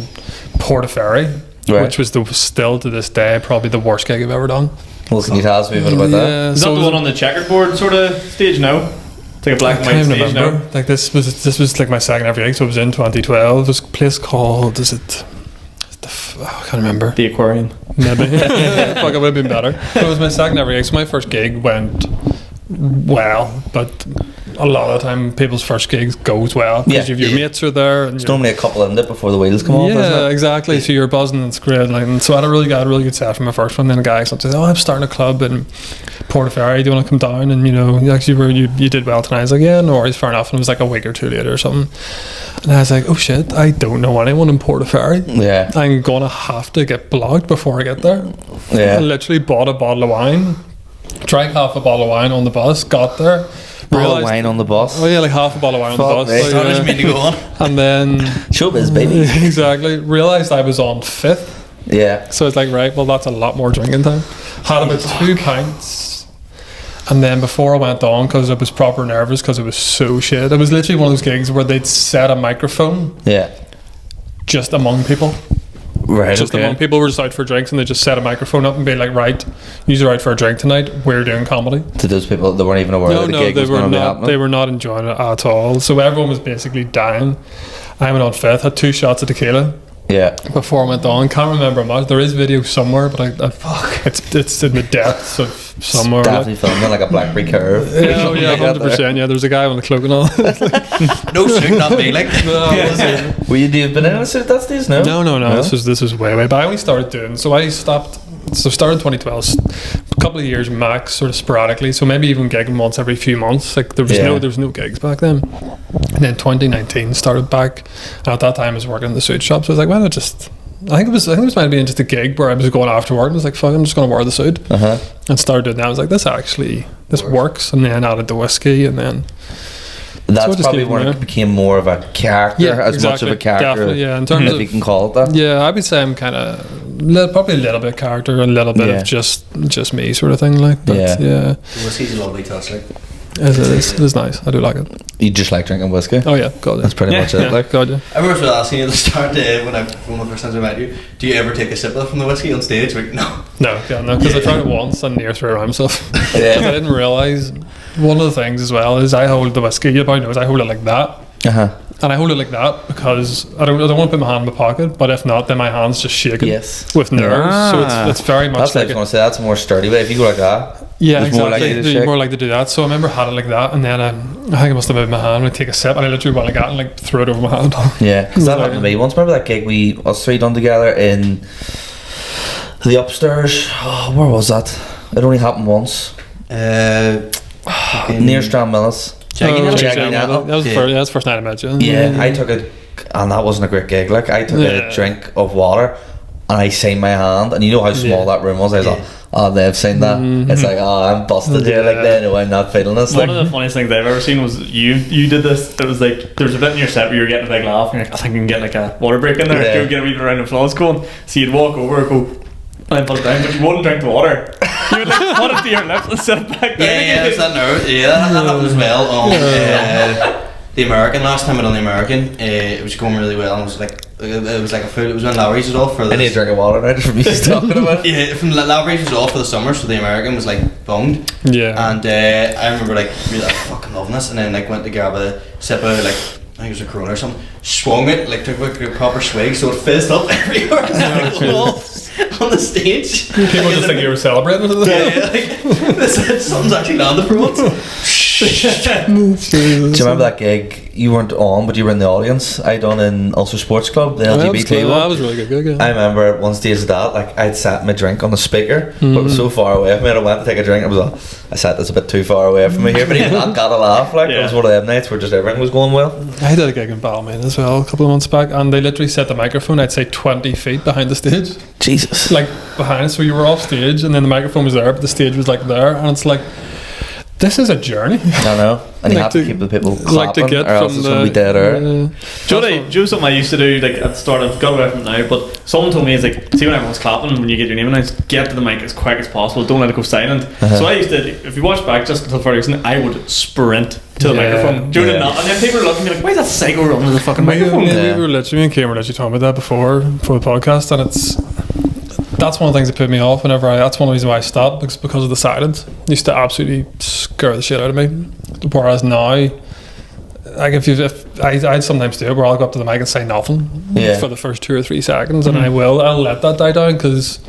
Portaferry, Right. which was still to this day probably the worst gig I've ever done. Well, can you tell us a bit about that? Yeah, Is that the one on the checkerboard sort of stage now? It's like a black I and white can't even stage remember. now. Like this was like my second ever gig, so it was in 2012. There's a place called I can't remember. The aquarium. Maybe. Fuck, it would have been better. But it was my second ever gig, so my first gig went well, but a lot of the time people's first gigs goes well because your mates are there. And It's normally a couple in it before the wheels come off, isn't yeah, it? exactly. So you're buzzing and it's great. Like, and so I had a really good set from my first one. Then a guy said, "Oh, I'm starting a club in Portaferry. Do you want to come down?" And you did well tonight. I was like, "Yeah, no worries, fair enough." And it was like a week or two later or something. And I was like, "Oh shit, I don't know anyone in Portaferry. Yeah. I'm gonna have to get blogged before I get there." Yeah. I literally bought a bottle of wine, drank half a bottle of wine on the bus, got there. Bottle of wine on the bus. Oh yeah, like half a bottle of wine on Fuck the me. bus. How did you mean to go on? And then Showbiz, baby. exactly realised I was on 5th. Yeah. So it's like, right, well that's a lot more drinking time. Had about 2 pints. And then before I went on, because I was proper nervous because it was so shit, it was literally one of those gigs where they'd set a microphone Yeah. just among people. Right. Just okay. among people were just out for drinks, and they just set a microphone up and be like, right, you're out for a drink tonight, we're doing comedy. To those people that weren't even aware that the gig they was were going to be not. happening. They were not enjoying it at all. So everyone was basically dying. I went on 5th, had 2 shots of tequila Yeah. before I went on. Can't remember much. There is video somewhere, but it's in the depths of somewhere. Definitely filmed in like a Blackberry Curve. or Yeah, something yeah, like that 100%. Yeah, there's a guy with a cloak and all. No suit, not me. Like, there. Were you been in a suit at that stage? No. No. This was way back. I only started doing. So I stopped. So started in 2012. A couple of years max, sort of sporadically. So maybe even gigging once every few months. Like there was no gigs back then. And then 2019 started back. And at that time I was working in the suit shop. So I was like, well, I think it was meant to be just a gig where I was going after work and I was like, fuck, I'm just going to wear the suit. And started doing that. I was like, this works. And then added the whiskey, and then That's probably when it became more of a character, much of a character. Definitely, yeah. In terms if of, you can call it that. yeah, I would say I'm kind of probably a little bit character, a little bit of just me sort of thing. Like, but yeah, whiskey's a lovely touch. Like, it is nice. I do like it. You just like drinking whiskey. Oh yeah, God, yeah. That's pretty much it. Yeah, Like, God, yeah. I remember asking you at the start when one of the first times I met you, do you ever take a sip from the whiskey on stage? Like, no. No, because I tried it once and near threw around myself. Yeah. 'Cause I didn't realise one of the things as well is I hold the whiskey. You probably know, is I hold it like that. And I hold it like that because I don't want to put my hand in my pocket, but if not, then my hand's just shaking with nerves. So it's very much that's like I was going to say, that's a more sturdy way. If you go like that, yeah, it's more likely to exactly. shake. More likely to do that. So I remember had it like that, and then I think I must have moved my hand and I take a sip, and I literally went like that and like threw it over my hand. Yeah, because that happened to me once. Remember that gig us three done together in the upstairs? Oh, where was that? It only happened once. Near Stranmillis. That was the first night I met you. Yeah, I took it, and that wasn't a great gig. Like, I took a drink of water, and I seen my hand, and you know how small that room was. I was like, oh, they've seen that. It's like, oh, I'm busted here. Like, they know I'm not feeling this. One of the funniest things I've ever seen was you did this. It was like there was a bit in your set where you were getting a big laugh, and you're like, I think we can get like a water break in there. Yeah. Go get a wee bit around the applause going. So you'd walk over, go, and put it down, but you wouldn't drink the water. You would like put it to your lips and set it back down. Yeah, it's that nerve. Yeah, that happened as well on the American. Last time I done the American, it was going really well. And it was like a food. It was when Lowry's was off for. I need a drink of water now just from you talking about. Yeah, from Lowry's was off for the summer, so the American was like bummed. Yeah. And I remember like really fucking loving this, and then like went to grab a sip of like, I think it was a Corona or something. Swung it, like took a proper swig, so it fizzed up everywhere. On the stage. People just think you were celebrating with it. Yeah, like something's actually landed for once. Do you remember that gig? You weren't on, but you were in the audience. I done in Ulster Sports Club, the LGBT one. That was really good. Yeah. I remember at one stage of that, like I'd sat my drink on the speaker, but it was so far away from me. I went to take a drink. I sat this a bit too far away from me here, but even that got a laugh. Like it was one of them nights where just everything was going well. I did a gig in Balmain as well a couple of months back, and they literally set the microphone, I'd say 20 feet behind the stage. Jesus. Like behind us, so you were off stage, and then the microphone was there, but the stage was like there, and it's like, this is a journey. I know. And you have to keep the people clapping, or else it's going to be dead air. Do you know something I used to do, like at the start? I've got away from it now, but someone told me, it's like, see when everyone's clapping, when you get your name announced, get to the mic as quick as possible, don't let it go silent. So I used to, if you watch back just until Ferguson, I would sprint to the microphone. Do you know that? And then people are looking at me like, why is that psycho running to the fucking microphone? We were literally, me and Kim were literally talking about that before the podcast, and that's one of the things that put me off whenever that's one of the reasons why I stopped, because of the silence. It used to absolutely scare the shit out of me. Whereas now, like if I'd sometimes do it where I'll go up to the mic and say nothing for the first 2 or 3 seconds, and I'll let that die down, because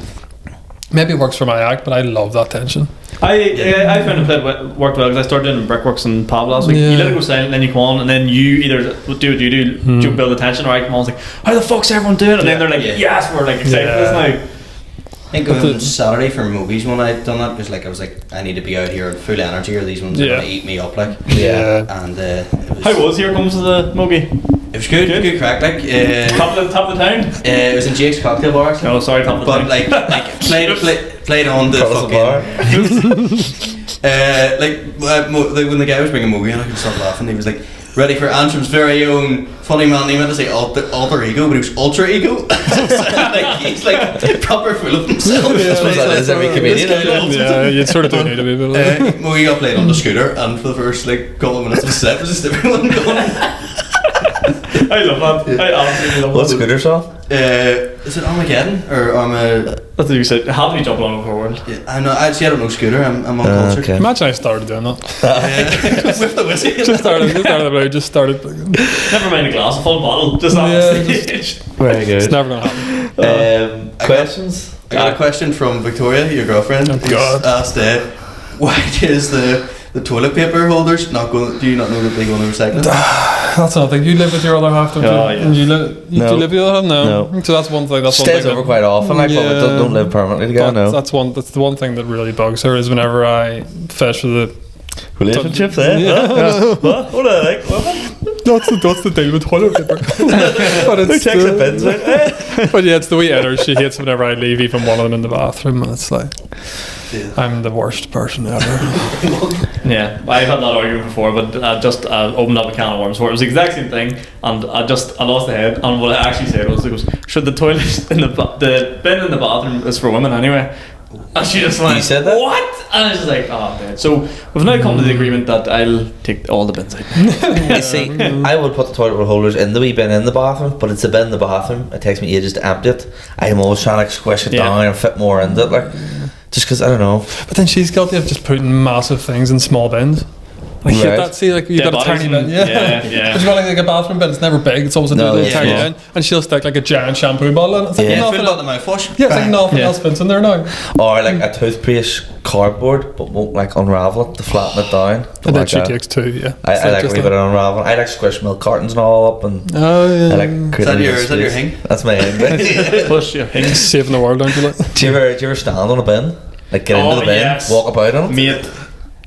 maybe it works for my act, but I love that tension. I found it worked well, because I started doing brickworks in Pab last week. You let it go silent, and then you come on, and then you either do what you do, you build the tension, or I come on and like, how the fuck's everyone doing it? And then they're like, yes, we're like excited for this now. I think on Saturday for movies when I'd done that, because like I was like, I need to be out here at full energy, or these ones are going to eat me up, like. And how was Here Comes the Mogie? It was good crack, like. Top of the town? It was in Jake's Cocktail Bar, actually. Oh, sorry, top of the town. But like played on the fucking when the guy was bringing Mogie in, I couldn't stop laughing. He was like, ready for Antrim's very own funny man. He meant to say alter ego, but it was ultra ego. Like he's like proper full of himself. That is every comedian. Yeah, you sort of do need to be a bit. Mogie got played on the scooter, and for the first like couple of minutes of the set was just everyone going. I love that. I absolutely love that. What scooter song? Is it Armageddon or that's what you said. How do you jump on the world? Yeah, I know. Actually, I don't know scooter. I'm uncultured. Okay. Imagine I started doing that. With the whiskey. Just started. Never mind a glass, a full bottle. Just on the stage. Very good. It's never gonna happen. Questions? I got a question from Victoria, your girlfriend. Oh, God. Asked, why is the toilet paper holders not going? Do you not know that they go in the recycling? That's another thing. You live with your other half, don't you? Yes. And you live with your other half? No. So that's one thing. That's Stays one thing over quite often, like, but we don't live permanently together. No. That's the one thing that really bugs her, is whenever I fish with the relationships. What? What are they? That's the deal with toilet paper. But it's Who takes the bins out? But yeah, it's the wee editors. She hates whenever I leave even one of them in the bathroom, and it's like, I'm the worst person ever. Yeah, I've had that argument before, but I just opened up a can of worms for it. It was the exact same thing, and I lost the head. And what I actually said was, should the toilet in the bin in the bathroom is for women anyway? And she just went, you said that? What? And I was just like, oh, man. So we've now come to the agreement that I'll take all the bins out. You see, I would put the toilet roll holders in the wee bin in the bathroom, but it's a bin in the bathroom. It takes me ages to empty it. I'm always trying to like squish it down and fit more into it, like, just because I don't know. But then she's guilty of just putting massive things in small bins. Like that, see, like you got a tiny bin, yeah. But you got like a bathroom bin. It's never big. It's always a little tiny bin, and she'll stick like a giant shampoo bottle in. It's like nothing. Fill out the mouthwash. Yeah, it's like nothing else fits in there now. Or like a toothpaste cardboard, but won't like unravel it to flatten it down. And then she takes two. Yeah, I like a wee bit of unraveling. I like squish milk cartons and all up, and I like is that your thing? That's my thing. Push your thing. Saving the world, don't you? Like? Do you ever stand on a bin? Like get into the bin, walk about on it? Mate.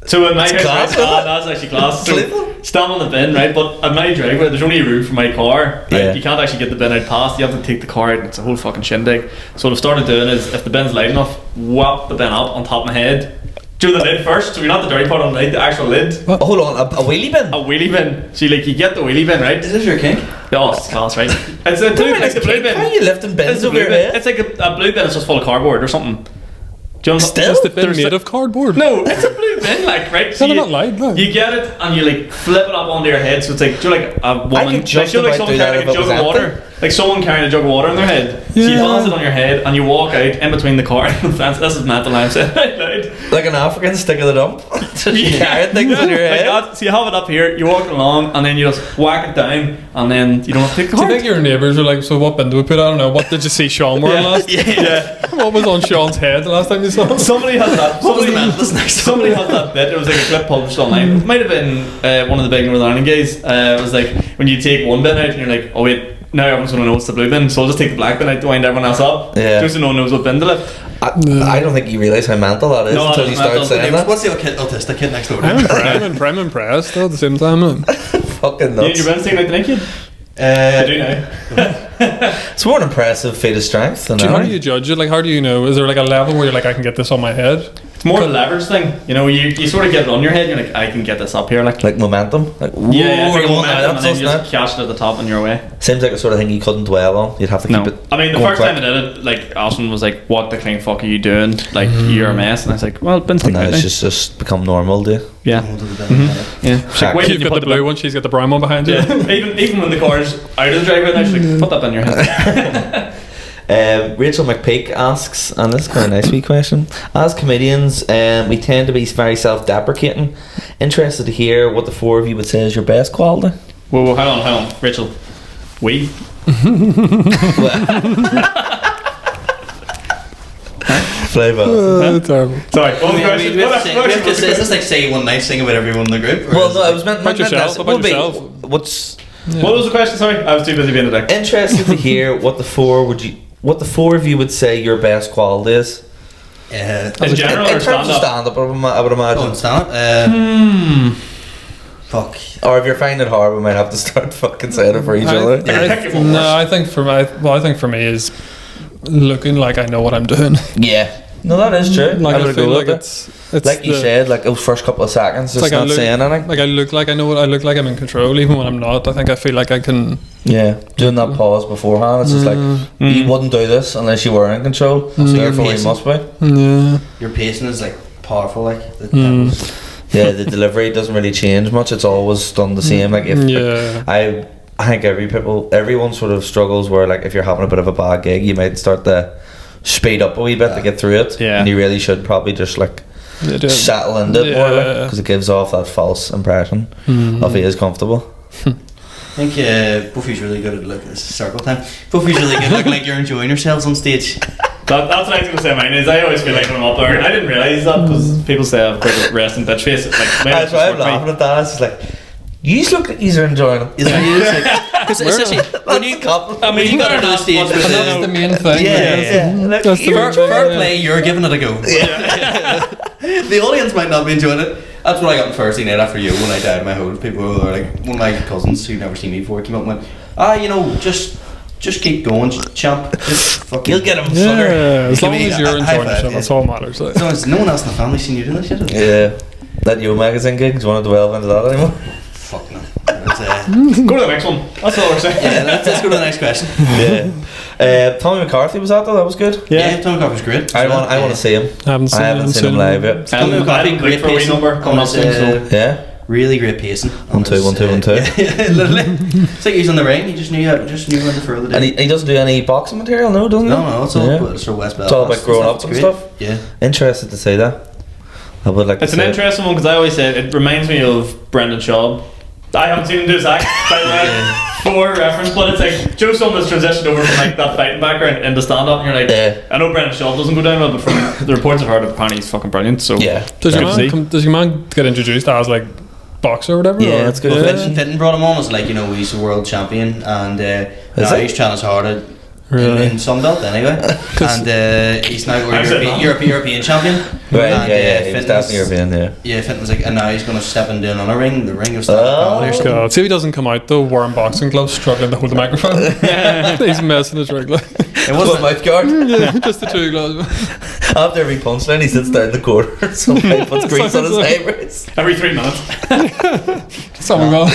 So in my house, that's actually class. So stand on the bin, right? But at my driveway, there's only room for my car. Right? You can't actually get the bin out past. You have to take the car out, and it's a whole fucking shindig. So what I've started doing is, if the bin's light enough, whap the bin up on top of my head. Do the lid first, so you're not the dirty part on the lid, the actual lid. Oh, hold on, a wheelie bin? A wheelie bin. So you get the wheelie bin, right? Is this your kink? Oh, it's class, right? It's a like the blue bin. How are you lifting bins over your head? It's like a blue bin. It's just full of cardboard or something. Still? Is the bin made of cardboard? No, it's a blue bin, like, right? So not light, no. You get it and you like flip it up onto your head, so it's like, do you like a woman? I could just like, about do that if it was jug of water. like someone carrying a jug of water in their head. So you balance it on your head and you walk out in between the car and the fence. This is mental. I'm saying out loud. Like an African stick of the dump. Just carrying things in your head. Like that. So you have it up here, you walk along, and then you just whack it down, and then you don't have to take the Do you car. think your neighbours are like, so what bin do we put? I don't know. What did you see Sean wearing last? Yeah. What was on Sean's head the last time you saw him? Somebody had that. Somebody had that bit. It was like a clip published online. It might have been one of the big Northern Ireland guys. It was like when you take one bin out and you're like, oh wait, now everyone's going to know it's the blue bin, so I'll just take the black bin out to wind everyone else up. Yeah. Just so no one knows what bin to lift. I don't think you realise how mental that is until you start saying that. What's the autistic kid next door? I'm impressed though at the same time. Fucking nuts. Your bin's taking out the naked? I do now. It's more an impressive feat of strength than How do you judge it? Like, how do you know? Is there like a level where you're like, I can get this on my head? It's more of a leverage thing. You know, you sort of get it on your head, you're like, I can get this up here. Like momentum. Like, yeah, it's like a whoa, momentum, and then so you just catch it at the top and you're away. seems like the sort of thing you couldn't dwell on. You'd have to keep it. I mean, the going first quick. time I did it, like, Alison was like, what the clean fuck are you doing? Like, you're a mess. And I was like, well, bin's And taken now out it's now. just become normal, do you? Yeah. Yeah. She's like, wait, You've did you got put the blue one, she's got the brown one behind you. Yeah. even when the car's out of the driveway now, she's like, put that in your head. Rachel McPeak asks, and this is quite a nice wee question. As comedians, we tend to be very self-deprecating. Interested to hear what the four of you would say is your best quality. Whoa, hang on. Rachel. We? Flavour. Terrible. Sorry, what was the question? We have to say, is this like say one nice thing about everyone in the group? Or Well, is no, it- I was meant About yourself, that about would be- yourself. What's What was the question? Sorry, I was too busy being a dick. interested to hear what the four of you would say your best quality is. In general in or terms of stand-up? stand-up, I would imagine. Oh, stand up. Fuck. Or if you're finding it hard, we might have to start fucking saying it for each other. I think for me is looking like I know what I'm doing. Yeah. No, that is true. Like I I would feel agree like with it's like you the- said, like those first couple of seconds, just like I not look- saying anything. Like I look like I know what I look like. I'm in control, even when I'm not. I feel like I can. Yeah, doing that pause beforehand, it's just like you wouldn't do this unless you were in control. So therefore, you pacing. must be. Yeah. Your pacing is like powerful, like. Yeah, the delivery doesn't really change much. It's always done the same. Like if Yeah. I think everyone sort of struggles where like if you're having a bit of a bad gig, you might start to speed up a wee bit to get through it. Yeah. And you really should probably just like settle into it more, Yeah. because it gives off that false impression of he is comfortable. I think Buffy's really good at like this is circle time. Buffy's really good at looking like you're enjoying yourselves on stage. That's what I was going to say. Mine is I always feel like when I'm up there. I didn't realise that because people say I've got a resting bitch face. Like, maybe That's it's why just I'm work laughing me. at that. It's just like, you look like you're enjoying it. Is that because essentially when you compliment. I mean, you got to the stage with And that's the main thing. Like, That's the you're main thing. fair play, you're giving it a go. The audience might not be enjoying it. That's what I got on Thursday night after you when I died my hole. People were like, one of my cousins who'd never seen me before came up and went, you know, just keep going, champ. Just fucking. You'll get him, Yeah, fucker. as long Give me as you're a high enjoying five, yourself, yeah. that's all that matters. Like. So has no one else in the family seen you doing this yet? Yeah. That Yo magazine gig, do you want to dwell into that anymore? Fuck no. That's, Go to the next one. That's all we're saying. yeah, let's go to the next question. Yeah. Tommy McCarthy was that though, that was good. Yeah, Tom McCarthy's great. I want to see him. I haven't seen him live yet. Tommy I McCarthy, didn't great look for a wee pacing. number coming up soon, so. Yeah. Really great pacing. 1 2 1 2 1 2. Yeah, literally. It's like he's in the ring. He just knew when to throw the. And he doesn't do any boxing material, no, doesn't he? No, it's all it's all West It's all Belfast about growing up It's and great. stuff. Yeah. Interested to see that. I would like It's to an see interesting one because I always say it reminds me of Brendan Schaub. I haven't seen him do his act, by the way, for reference, but it's like Joe Sumner's transitioned over from like that fighting background into stand up, and you're like, Yeah. I know Brendan Schaub doesn't go down well, but from the reports I've heard, apparently he's fucking brilliant. So Yeah. Does your, Good to see. does your man get introduced as like boxer or whatever? Yeah, or? it's good. Well, Yeah. Fitton brought him on as like, you know, he's a world champion, and now it? he's trying his hard at Really? in Sunbelt anyway, and he's now I've said that. European champion. Right, and, yeah, he was Fitton's- definitely European, yeah. Yeah, Fitton's like, and now he's going to step into another ring, the ring of stand-up comedy or something. God, see if he doesn't come out though wearing boxing gloves, struggling to hold the microphone. He's messing his rig like. It wasn't. mouth guard. Yeah, just the two gloves. After every punchline, he sits down in the corner. Somebody puts grease on his eyebrows. Every 3 minutes. Someone go.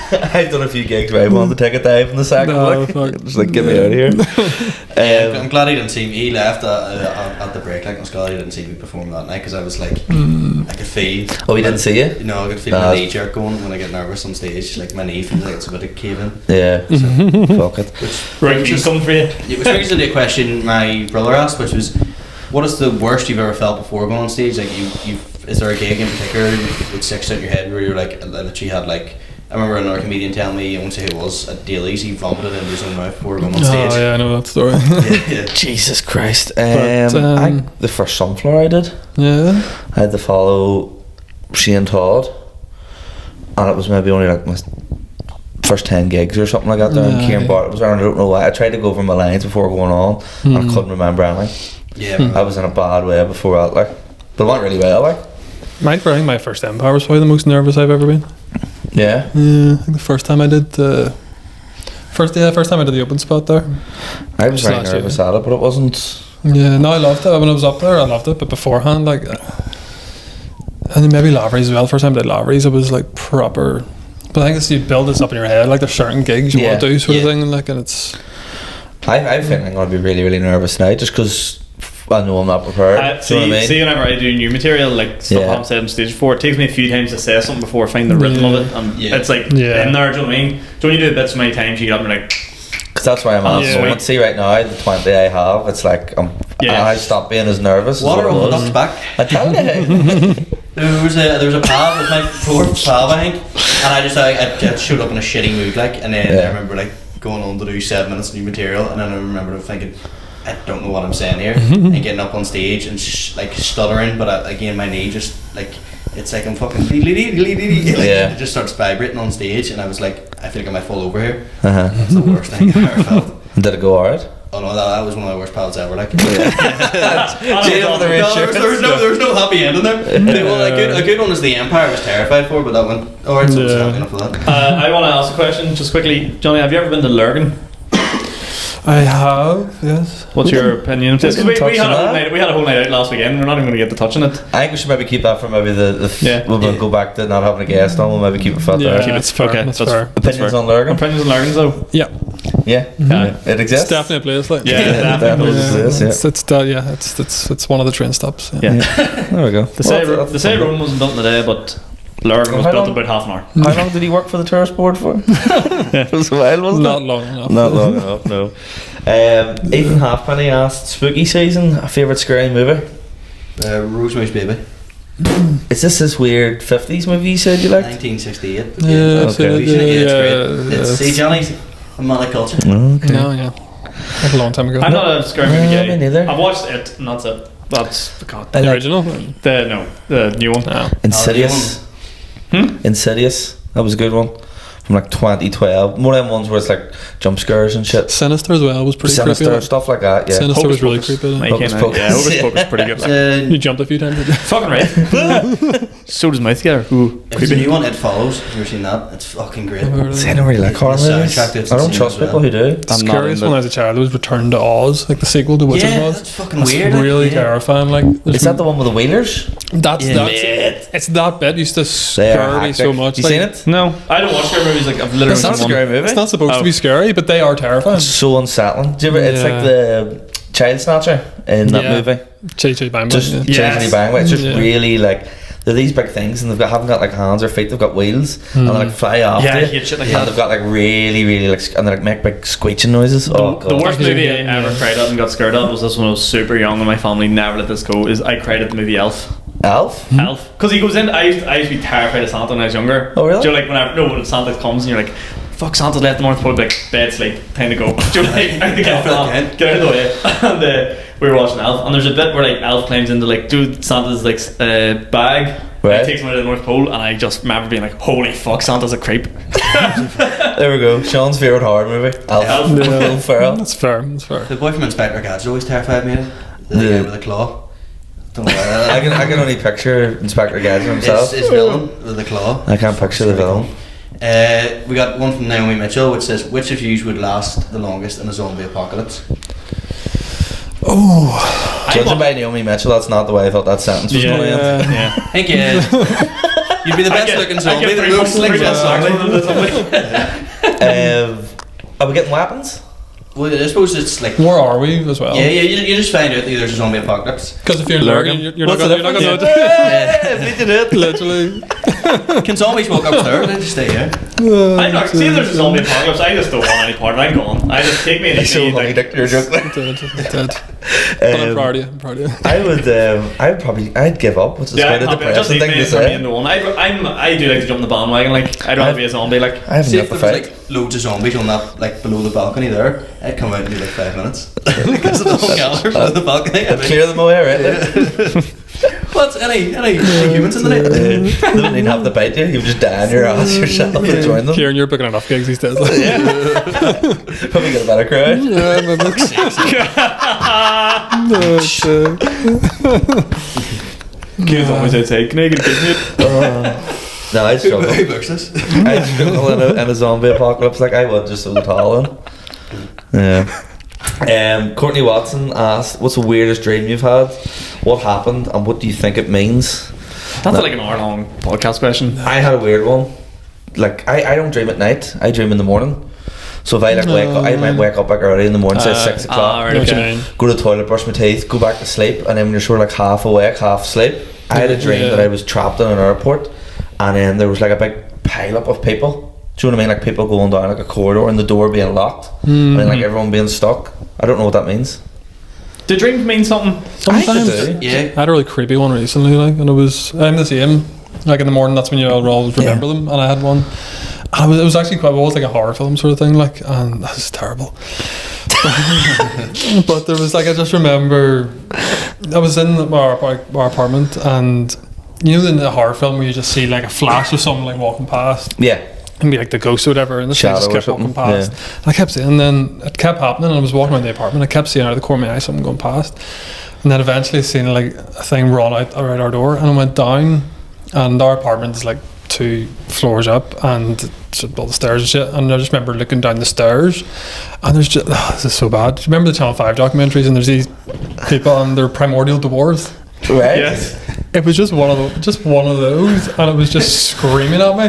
I've done a few gigs where I wanted to take a dive in the sack. No, Like, fuck. just like, get me out of here. I'm glad he didn't see me. He left at the break. Like, I was glad he didn't see me perform that night because I was like, I could feel. Oh, he didn't see you? You know, I could feel my knee jerk going when I get nervous on stage. Like my knee feels like it's about to cave in. Yeah. Fuck it. Right, he's coming for you. Which brings into a question my brother asked, which was, what is the worst you've ever felt before going on stage? Like is there a gig in particular that sticks out in your head where you're like, that you had like, I remember another comedian telling me, I won't say who it was, at Daly's, he vomited into his own mouth before going on stage. Oh yeah, I know that story. Yeah. Jesus Christ. The first Sunflower I did, Yeah. I had to follow Shane Todd, and it was maybe only like my first 10 gigs or something like that there, and Kieran Bartlett was around. I don't know why. I tried to go over my lines before going on, and I couldn't remember anything. Yeah. I was in a bad way before that, like, but it went really well, like. I think my first Empire was probably the most nervous I've ever been. Yeah. Yeah, I think the first time I did the first time I did the open spot there. I was Just very last year. nervous at it, but it wasn't. Yeah, no, I loved it. When I was up there, I loved it. But beforehand, like, and then maybe Lavery's as well. First time I did Lavery's, it was like proper. But I think it's you build this up in your head. Like there's certain gigs you want to do, sort of thing. Like, and it's. I think I'm going to be really, really nervous now, just because I know I'm not prepared. See, you know what I mean? see, whenever I do new material, like stuff I haven't said on stage before, it takes me a few times to say something before I find the rhythm of it, and it's like in there. Do you know what I mean? So when you do it bits so many times, you get up and you're like. Because that's why I'm at the moment. See, right now, the 20 I have, it's like I stopped being as nervous. Water as on what the it was. duck's back. I tell you. There was a pal with my fourth pal, I think, and I just showed up in a shitty mood, like, and then I remember like going on to do 7 minutes of new material, and then I remember thinking, I don't know what I'm saying here, and getting up on stage and like stuttering, but again my knee just like, it's like I'm fucking like, it just starts vibrating on stage, and I was like, I feel like I might fall over here. That's the worst thing I've ever felt. Did it go alright? Oh no, that was one of my worst pals ever. Like, There was no happy ending there. Well, a good one is the Empire I was terrified for, but that one, alright, so it's happy enough for that. I want to ask a question just quickly, Johnny. Have you ever been to Lurgan? I have, yes. What's your opinion of this? 'Cause we had a whole night out last weekend. We're not even going to get to touching it. I think we should maybe keep that for maybe we'll go back to not having a guest on. We'll maybe keep it for Yeah, there. it's fair. Okay, That's that's fair. Opinions on Lurgan? Opinions on Lurgan, though. Yeah. Yeah, it It's exists. definitely a place. Like, Yeah, definitely. It's one of the train stops. Yeah. There we go. The say Rome wasn't done today, but Lurgan was How built long? about half an hour. How long did he work for the tourist board for? It was a while, wasn't Not it? long enough. Not long enough, no. Ethan Halfpenny asked, spooky season, a favourite scary movie? Rosemary's Baby, Is this weird 50s movie you said you liked? 1968. Yeah, Okay. so, It's great. yeah, See, Johnny's a man of culture. Okay. No, yeah. Like a long time ago. I'm not a scary movie guy. me neither. I've watched it, and that's it. That's God. The original? The new one. No. Insidious. Insidious. That was a good one. From like 2012. One of them ones where it's like jump scares and shit. Sinister as well was pretty Sinister, creepy. stuff like that, yeah. Sinister Hocus was really Pocus. creepy. Mike Hocus came out. Pocus. Yeah, Hocus Pocus is pretty good. You jumped a few times. Fucking right. So does mouth together. Ooh, If it's a creepy. new one, It Follows. Have you ever seen that? It's fucking great. See, I don't really like horror The movies. soundtrack to it's I don't insane trust as well. people who do. The scariest one as a child was Return to Oz, like the sequel to Wizard of Yeah, Oz. that's fucking That's weird. really yeah. terrifying. Like, Is that the one with the wheelers? that's it's that bit used to scare me so much. You like, seen it? No, I don't watch scary movies. Like I've literally It's not a seen one. scary movie. It's not supposed to Oh. be scary, but they are terrifying. It's so unsettling. Do you ever, It's Yeah. like the child snatcher in that Yeah. movie. Chitty Bang Bang. Just yeah. changing bang. It's just Yeah. really like they're these big things and haven't got like hands or feet. They've got wheels and they like fly off. Yeah, I you. hate shit like and that. they've got like really like and they like make big screeching noises. Oh The god. worst movie I Yeah. ever cried at and got scared at was this when I was super young and my family never let this go. Is I cried at the movie Elf. Elf? Elf, because he goes in. I used to be terrified of Santa when I was younger. Oh, really? Do you know, like when Santa comes and you're like, "Fuck, Santa's left the North Pole." Like, bed sleep, time to go. Do you know, like, I think Yeah, I fell off. okay. Get out of the way. And we were watching Elf, and there's a bit where like Elf climbs into like Santa's like bag. Right. And he takes him out of the North Pole, and I just remember being like, "Holy fuck, Santa's a creep." There we go. Sean's favourite horror movie. Elf. Elf. Will Ferrell. That's fair. That's fair. The boy from Inspector Gadget always terrified me. The Yeah. guy with the claw. Don't know why. I can only picture Inspector Gadget himself. His villain with the claw. I can't picture the villain. We got one from Naomi Mitchell which says, which of you would last the longest in a zombie apocalypse? Oh, Judging by Naomi Mitchell, that's not the way I thought that sentence was going to end. Yeah. Thank you. You'd be the best looking zombie that moves like that. Are we getting weapons? Well, I suppose it's like. Where are we as well? Yeah, you just find out that there's a zombie apocalypse. Because if you're lurking, you're not What's going to know. it. Literally. Can zombies walk upstairs? They just stay here. I'm not. See, if there's a zombie apocalypse, I just don't want any part of it. I'm gone. I just take me and So funny, Dick, your joke there. But I'm proud of you. I'm proud of you. I'd give up, which is quite a depressing thing to say. I do like to jump in the bandwagon. Like I'd rather be a zombie. Like I haven't See, got if the there was fight. like loads of zombies on that, like below the balcony there, I'd come out and do like 5 minutes. Because of the whole gallery below the balcony. I'd clear them away, right? What's any humans in the night? They don't need to have the bite you. You just die on your ass yourself and join them. Kieran, you're booking enough gigs these days. Probably get a better crowd. Yeah, maybe. kids always say, "Can I get a gig, mate?" No, I'd struggle. Who books this? I'd struggle in a zombie apocalypse. Like I would, just so tall. Yeah. Courtney Watson asked, "What's the weirdest dream you've had? What happened, and what do you think it means?" That's like an hour-long podcast question. I had a weird one. Like I don't dream at night. I dream in the morning. So if I wake up, I might wake up like early in the morning, say 6 o'clock. Right, Know what you okay. mean. Go to the toilet, brush my teeth, go back to sleep, and then when you're sort of like half awake, half asleep. I had a dream that I was trapped in an airport, and then there was like a big pile up of people. Do you know what I mean? Like people going down like a corridor and the door being locked, and then like everyone being stuck. I don't know what that means. Do dreams mean something? Sometimes. do. Yeah. I had a really creepy one recently, like, and I'm the same. Like in the morning, that's when you always remember them. And I had one. And it was actually quite. It was like a horror film sort of thing, like, and that was terrible. But there was like, I just remember, I was in our apartment, and you know in the horror film where you just see like a flash of someone like walking past. Yeah. And be like the ghost or whatever, and this thing just Shadow or kept walking something, past. And I kept seeing, and then it kept happening, and I was walking around the apartment, I kept seeing out of the corner of my eye something going past, and then eventually seen like a thing run out around our door, and I went down, and our apartment is like 2 floors up, and it's all the stairs and shit, and I just remember looking down the stairs, and there's just, this is so bad. Do you remember the Channel 5 documentaries, and there's these people, and they're primordial dwarves? Right. Yes. It was just one of those, and it was just screaming at me.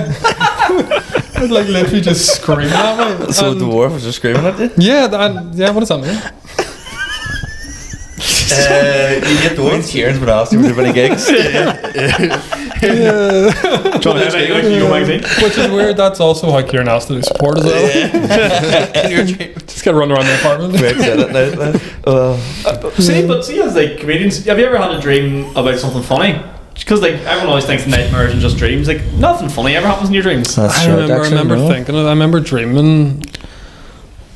It was like literally just screaming at me. So And the dwarf was just screaming at you? yeah, what does that mean? You get the When ones. Kieran's been asked you to do any gigs. John, like Ego magazine. Which is weird. That's also how Kieran asked to do support as well. In your dream. Just get run around the apartment. Great said it now. See, as like comedians, have you ever had a dream about something funny? Because like everyone always thinks nightmares and just dreams. Like nothing funny ever happens in your dreams. That's I short, remember actually, no. thinking of it. I remember dreaming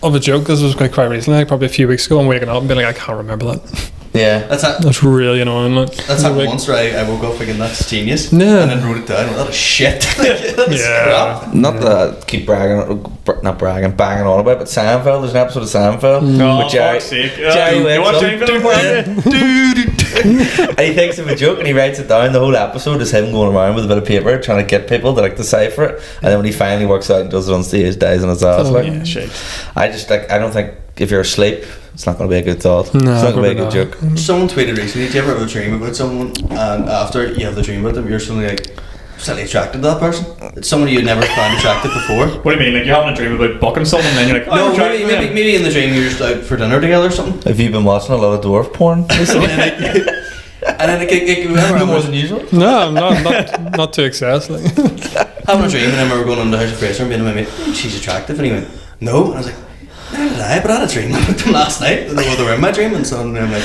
of a joke. This was quite recently, like probably a few weeks ago. I'm waking up and being like, I can't remember that. Yeah. That's really annoying. Like, That's happened once where I woke up thinking that's genius. Yeah. And then wrote it down. Well, that is shit. That is Yeah. crap. Not that I keep banging on about, but Seinfeld, there's an episode of Seinfeld Oh, with Jerry. fuck's sake. Jerry You wakes watch up, Seinfeld before, haven't you? and he thinks of a joke and he writes it down. The whole episode is him going around with a bit of paper trying to get people to like decipher it, and then when he finally works out and does it on stage, dies on his ass. Like, Yeah, shit. I just like, I don't think if you're asleep, it's not going to be a good thought. No, it's not going to be a probably good not. joke. Someone tweeted recently, do you ever have a dream about someone and after you have the dream about them, you're suddenly like slightly attracted to that person? It's someone you'd never found attractive before. What do you mean? Like you're having a dream about bucking someone, and then you're like, oh, No, I'm attracted to them. maybe in the dream you're just out for dinner together or something. Have you been watching a lot of dwarf porn recently? And then No more than usual. No, not to excess. Like. having a dream, and then we were going on the House of Fraser and being with my mate, she's attractive, and he went, no, and I was like, neither did I, but I had a dream about them last night, and they were in my dream, and suddenly I'm like,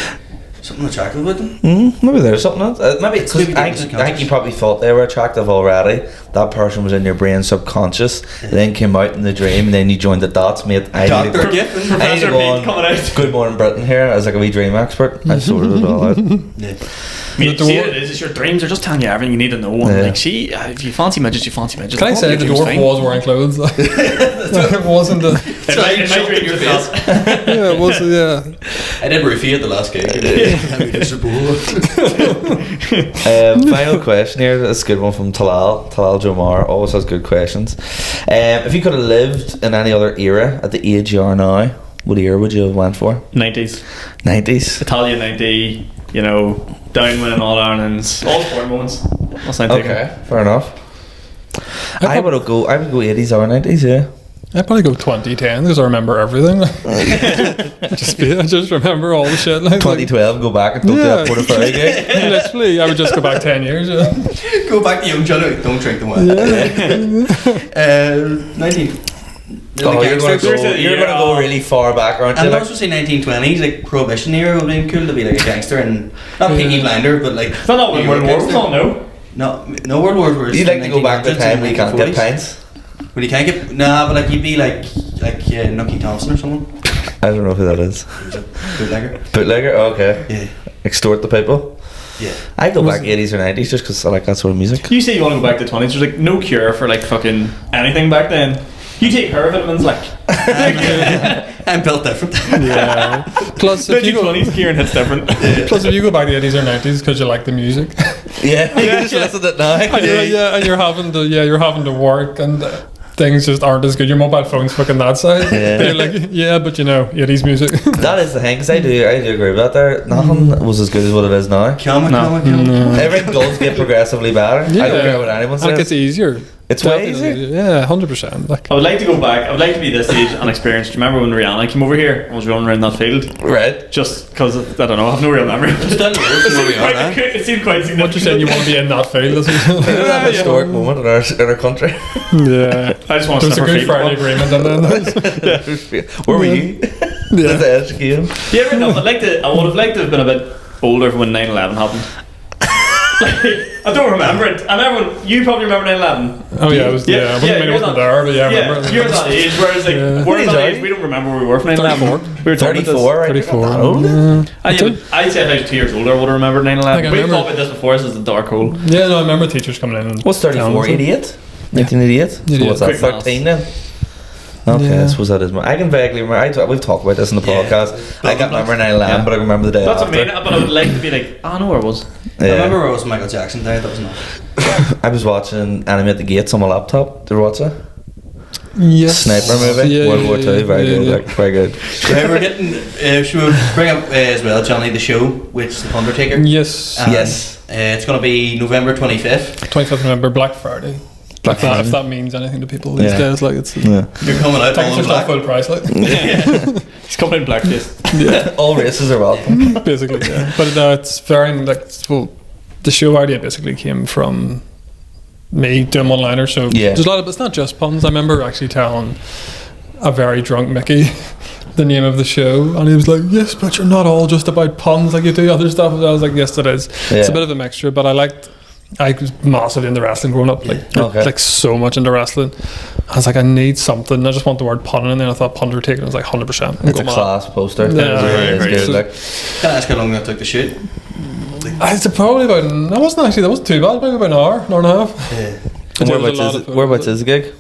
something attractive about them. Maybe there's something else. Maybe because Maybe I different think you probably thought they were attractive already. That person was in your brain subconscious, then came out in the dream, and then you joined the dots, mate. I need to Dr. go- Giffen. I need to Professor go Pete on coming out. Good Morning Britain here as like a wee dream expert. I sorted it all out. Yeah. I mean, The see dwarf- what it is your dreams are just telling you everything you need to know. And Yeah. like, see, if you fancy midgets, you fancy midgets. Can I Oh, say your the dream's dwarf fine. was wearing clothes? Like, it wasn't a. In my dream, your you face. felt. Yeah, it was. Yeah. I did roofie at the last gig. Final question here. That's a good one from Talal Jomar. Always has good questions. If you could have lived in any other era at the age you are now, What year would you have went for? 90s. 90s. Italian 90, you know, down winning all Ireland's, all sport moments. That's 90. Okay, fair enough. I would go 80s or 90s, yeah. I'd probably go 2010 because I remember everything. I just remember all the shit. Like 2012, go back and don't do that Portaferry gig. Literally, I would just go back 10 years. Yeah. Go back to young John. Don't drink the wine. 19. Oh, you're going to go really far back, aren't you? And also say 1920s, like Prohibition era would have been cool to be like a gangster and not Peaky Blinder, but like. It's not World War was on, no. No World War was. You'd like to go back to the time when you can't get pints? When you can't get but like you'd be like Nucky Thompson or someone. I don't know who that is. He was a bootlegger. Bootlegger? Okay. Yeah. Extort the people? Yeah. I'd go back 80s or 90s just because I like that sort of music. You say you want to go back to 20s, there's like no cure for like fucking anything back then. You take her vitamins like. I'm built different. Yeah. Plus, if you go 20s, Ciaran hits different. Plus, if you go back to the 80s or 90s because you like the music. Yeah, you can just listen to it now. And you're having to work and things just aren't as good. Your mobile phone's fucking that size. Yeah. You're like, yeah, but you know, 80s music. That is the thing, because I do agree with that there. Nothing was as good as what it is now. Come on. Everything does get progressively better. Yeah. I don't care what anyone says. Like it's easier. It's way easier. Yeah, 100%. Like, I would like to go back. I would like to be this age and experience. Do you remember when Rihanna came over here and was running around that field? Right. Just because I don't know, I have no real memory. It seemed quite significant. what you're saying, you want to be in that field? That historic moment in our country. Yeah. I just want to There's a Good Friday agreement and then Where were you? Yeah. At the edge game. Yeah, no, I would have liked to have been a bit older when 9/11 happened. I don't remember it. And everyone, you probably remember 9/11. Oh yeah, I wasn't there, but yeah, I remember. You're that age, whereas like we're that age, we don't remember where we were for 9/11. We were 34, right? 34. That old? I'd say if I was 2 years older, I would have remembered 9/11. We've talked about this before, this is a dark hole. Yeah, no, I remember teachers coming in. And What's 34? 88? 1988? So what's that, Quick 13 then? Okay, I suppose that is. I can vaguely remember. We've talked about this in the podcast. I can't remember 9/11, but I remember the day That's after. what I mean, but I would like to be like, I know where it was. I remember where it was Michael Jackson died, that was not. I was watching Enemy at the Gates on my laptop. Did you watch it? Yes. Sniper movie? Yeah, World War II, very good. Like, very good. We're getting, should we bring up as well, Johnny, the show, which is the Pundertaker? Yes. Yes. It's going to be November 25th. 25th November, Black Friday. Black Friday. If that means anything to people these days, like it's. Yeah. You're coming out all Tickets in are still black. full price, like. It's coming in blackface. Yeah. All races are welcome. Basically, yeah. But no, it's very like well, the show idea basically came from me doing one-liners. So there's a lot of. It's not just puns. I remember actually telling a very drunk Mickey the name of the show, and he was like, "Yes, but you're not all just about puns. Like you do other stuff." And I was like, "Yes, it is. It's a bit of a mixture." But I was massive into wrestling growing up, like so much into wrestling. I was like, I need something. I just want the word pun in there. I thought Pundertaker. I was like 100%. It's a class poster. Yeah, very good. Like, Can I ask how long that took to shoot? It's probably about. That wasn't too bad. Maybe about an hour and a half. Yeah. Whereabouts is the gig?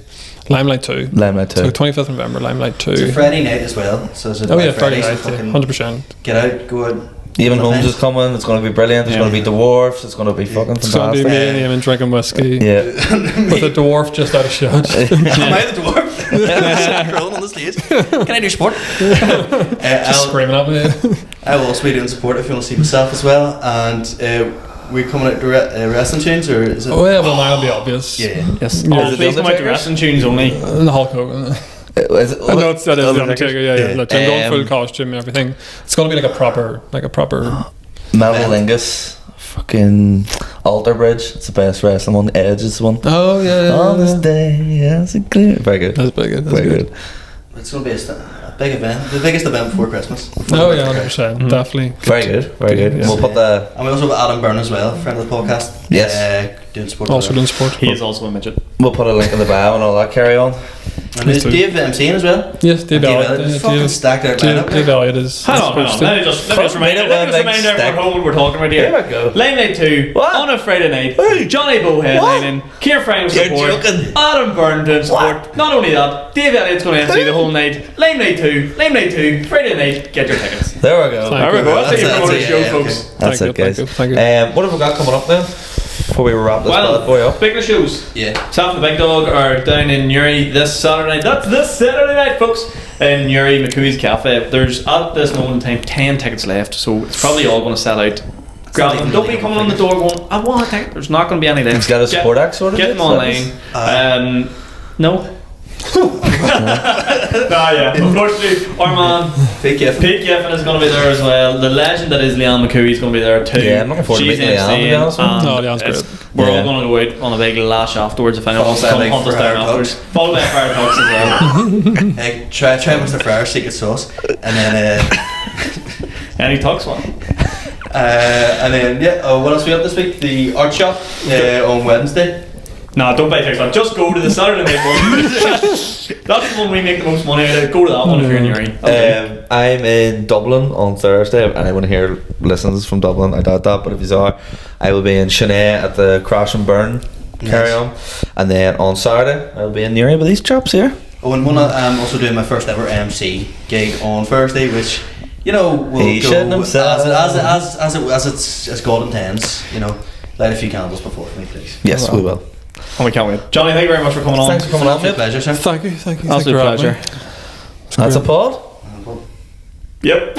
Limelight 2. Limelight 2. So 25th November, Limelight 2. It's a Friday night as well. So it's Friday night, 100%. Get out, go out. Even Holmes is coming. It's going to be brilliant. There's going to be dwarfs. It's going to be fucking It's going to be fantastic. me and him drinking whiskey. Yeah. With a dwarf just out of shot. Am I the dwarf? Crawling on the stage. Can I do sport? Just screaming at me. I will also be doing support if you want to see myself as well. And we're coming out to wrestling tunes, or is it? Oh yeah, well mine'll be obvious. Yeah. Yes. Oh, please come out to wrestling tunes only. The Hulk Hogan. Is it, No, it's that is the Undertaker. Yeah. Like, I'm going full Um, costume and everything. It's going to be like a proper. Metal Lingus, fucking Alter Bridge. It's the best wrestling one. Edge is the one. Oh yeah. On this day, yes, it clear. Very good. That's pretty good. That's Very good. good. It's going to be a big event, the biggest event before Christmas. Oh yeah, 100%. Definitely. Very good. Very good. Yeah. We'll put the. And we also have Adam Byrne as well, friend of the podcast. Yes. Doing sport. Also doing sport. He is also a midget. We'll put a link in the bio and all that. Carry on. And there's Dave MCing as well. Yes, Dave Elliott. It's fucking stacked out lineup. Dave Elliott is. Hang on. Let me just remind everyone what we're talking about here. Here we go. Limelight 2 What? on a Friday night. Hey. Johnny Bow headlining. Ciaran Franco You're support. joking. Adam Byrne doing support. Not only that, Dave Elliott's going to MC the whole night. Limelight 2, Friday night. Get your tickets. There we go. Thank There we go. That's how you That's promote it, the show, yeah, folks. That's Thank it, you, guys. thank you. What have we got coming up then? before we wrap this Well, bad boy up. speaking of shows, Yeah. Sam and the Big Dog are down in Newry this Saturday night. That's this Saturday night, folks. In Newry, McCooey's Cafe. There's at this moment in time 10 tickets left, so it's probably all going to sell out. Grab them. Don't be coming on the door going, I want a ticket. There's not going to be any left. He's got a support act sorted. Get them online. No. Yeah. Unfortunately, our man Pete Giffen. Pete Giffen is going to be there as well. The legend that is Leanne McCooey is going to be there too. Yeah, I'm looking forward to She's meeting Leanne, to be honest with you. No, Leanne's it's- great. We're Yeah. all going to go out on a big lash afterwards if anyone wants to Followed by come a hunt us big down Friar afterwards. Tucks. Followed by a Friar Tucks as well. Hey, try Mr. Friar's secret sauce, and then Any Tucks one? what else we have this week? The art shop on Wednesday. Nah, don't buy tickets. Just go to the Saturday night one. That's the one we make the most money out of. Go to that one if you're in Newry. I'm in Dublin on Thursday. If anyone here listens from Dublin, I doubt that, but if you are, I will be in Sinead at the Crash and Burn carry on, and then on Saturday I'll be in Newry with these chaps here. Oh, and I'm also doing my first ever MC gig on Thursday, which will He go shouldn't have said as God intends. Light a few candles before for me, please. Yes, we will. And we can't wait. Johnny, thank you very much for coming on. Thanks for coming on, Absolute mate. pleasure, sir. Thank you. Absolute pleasure. That's a pod. Yep.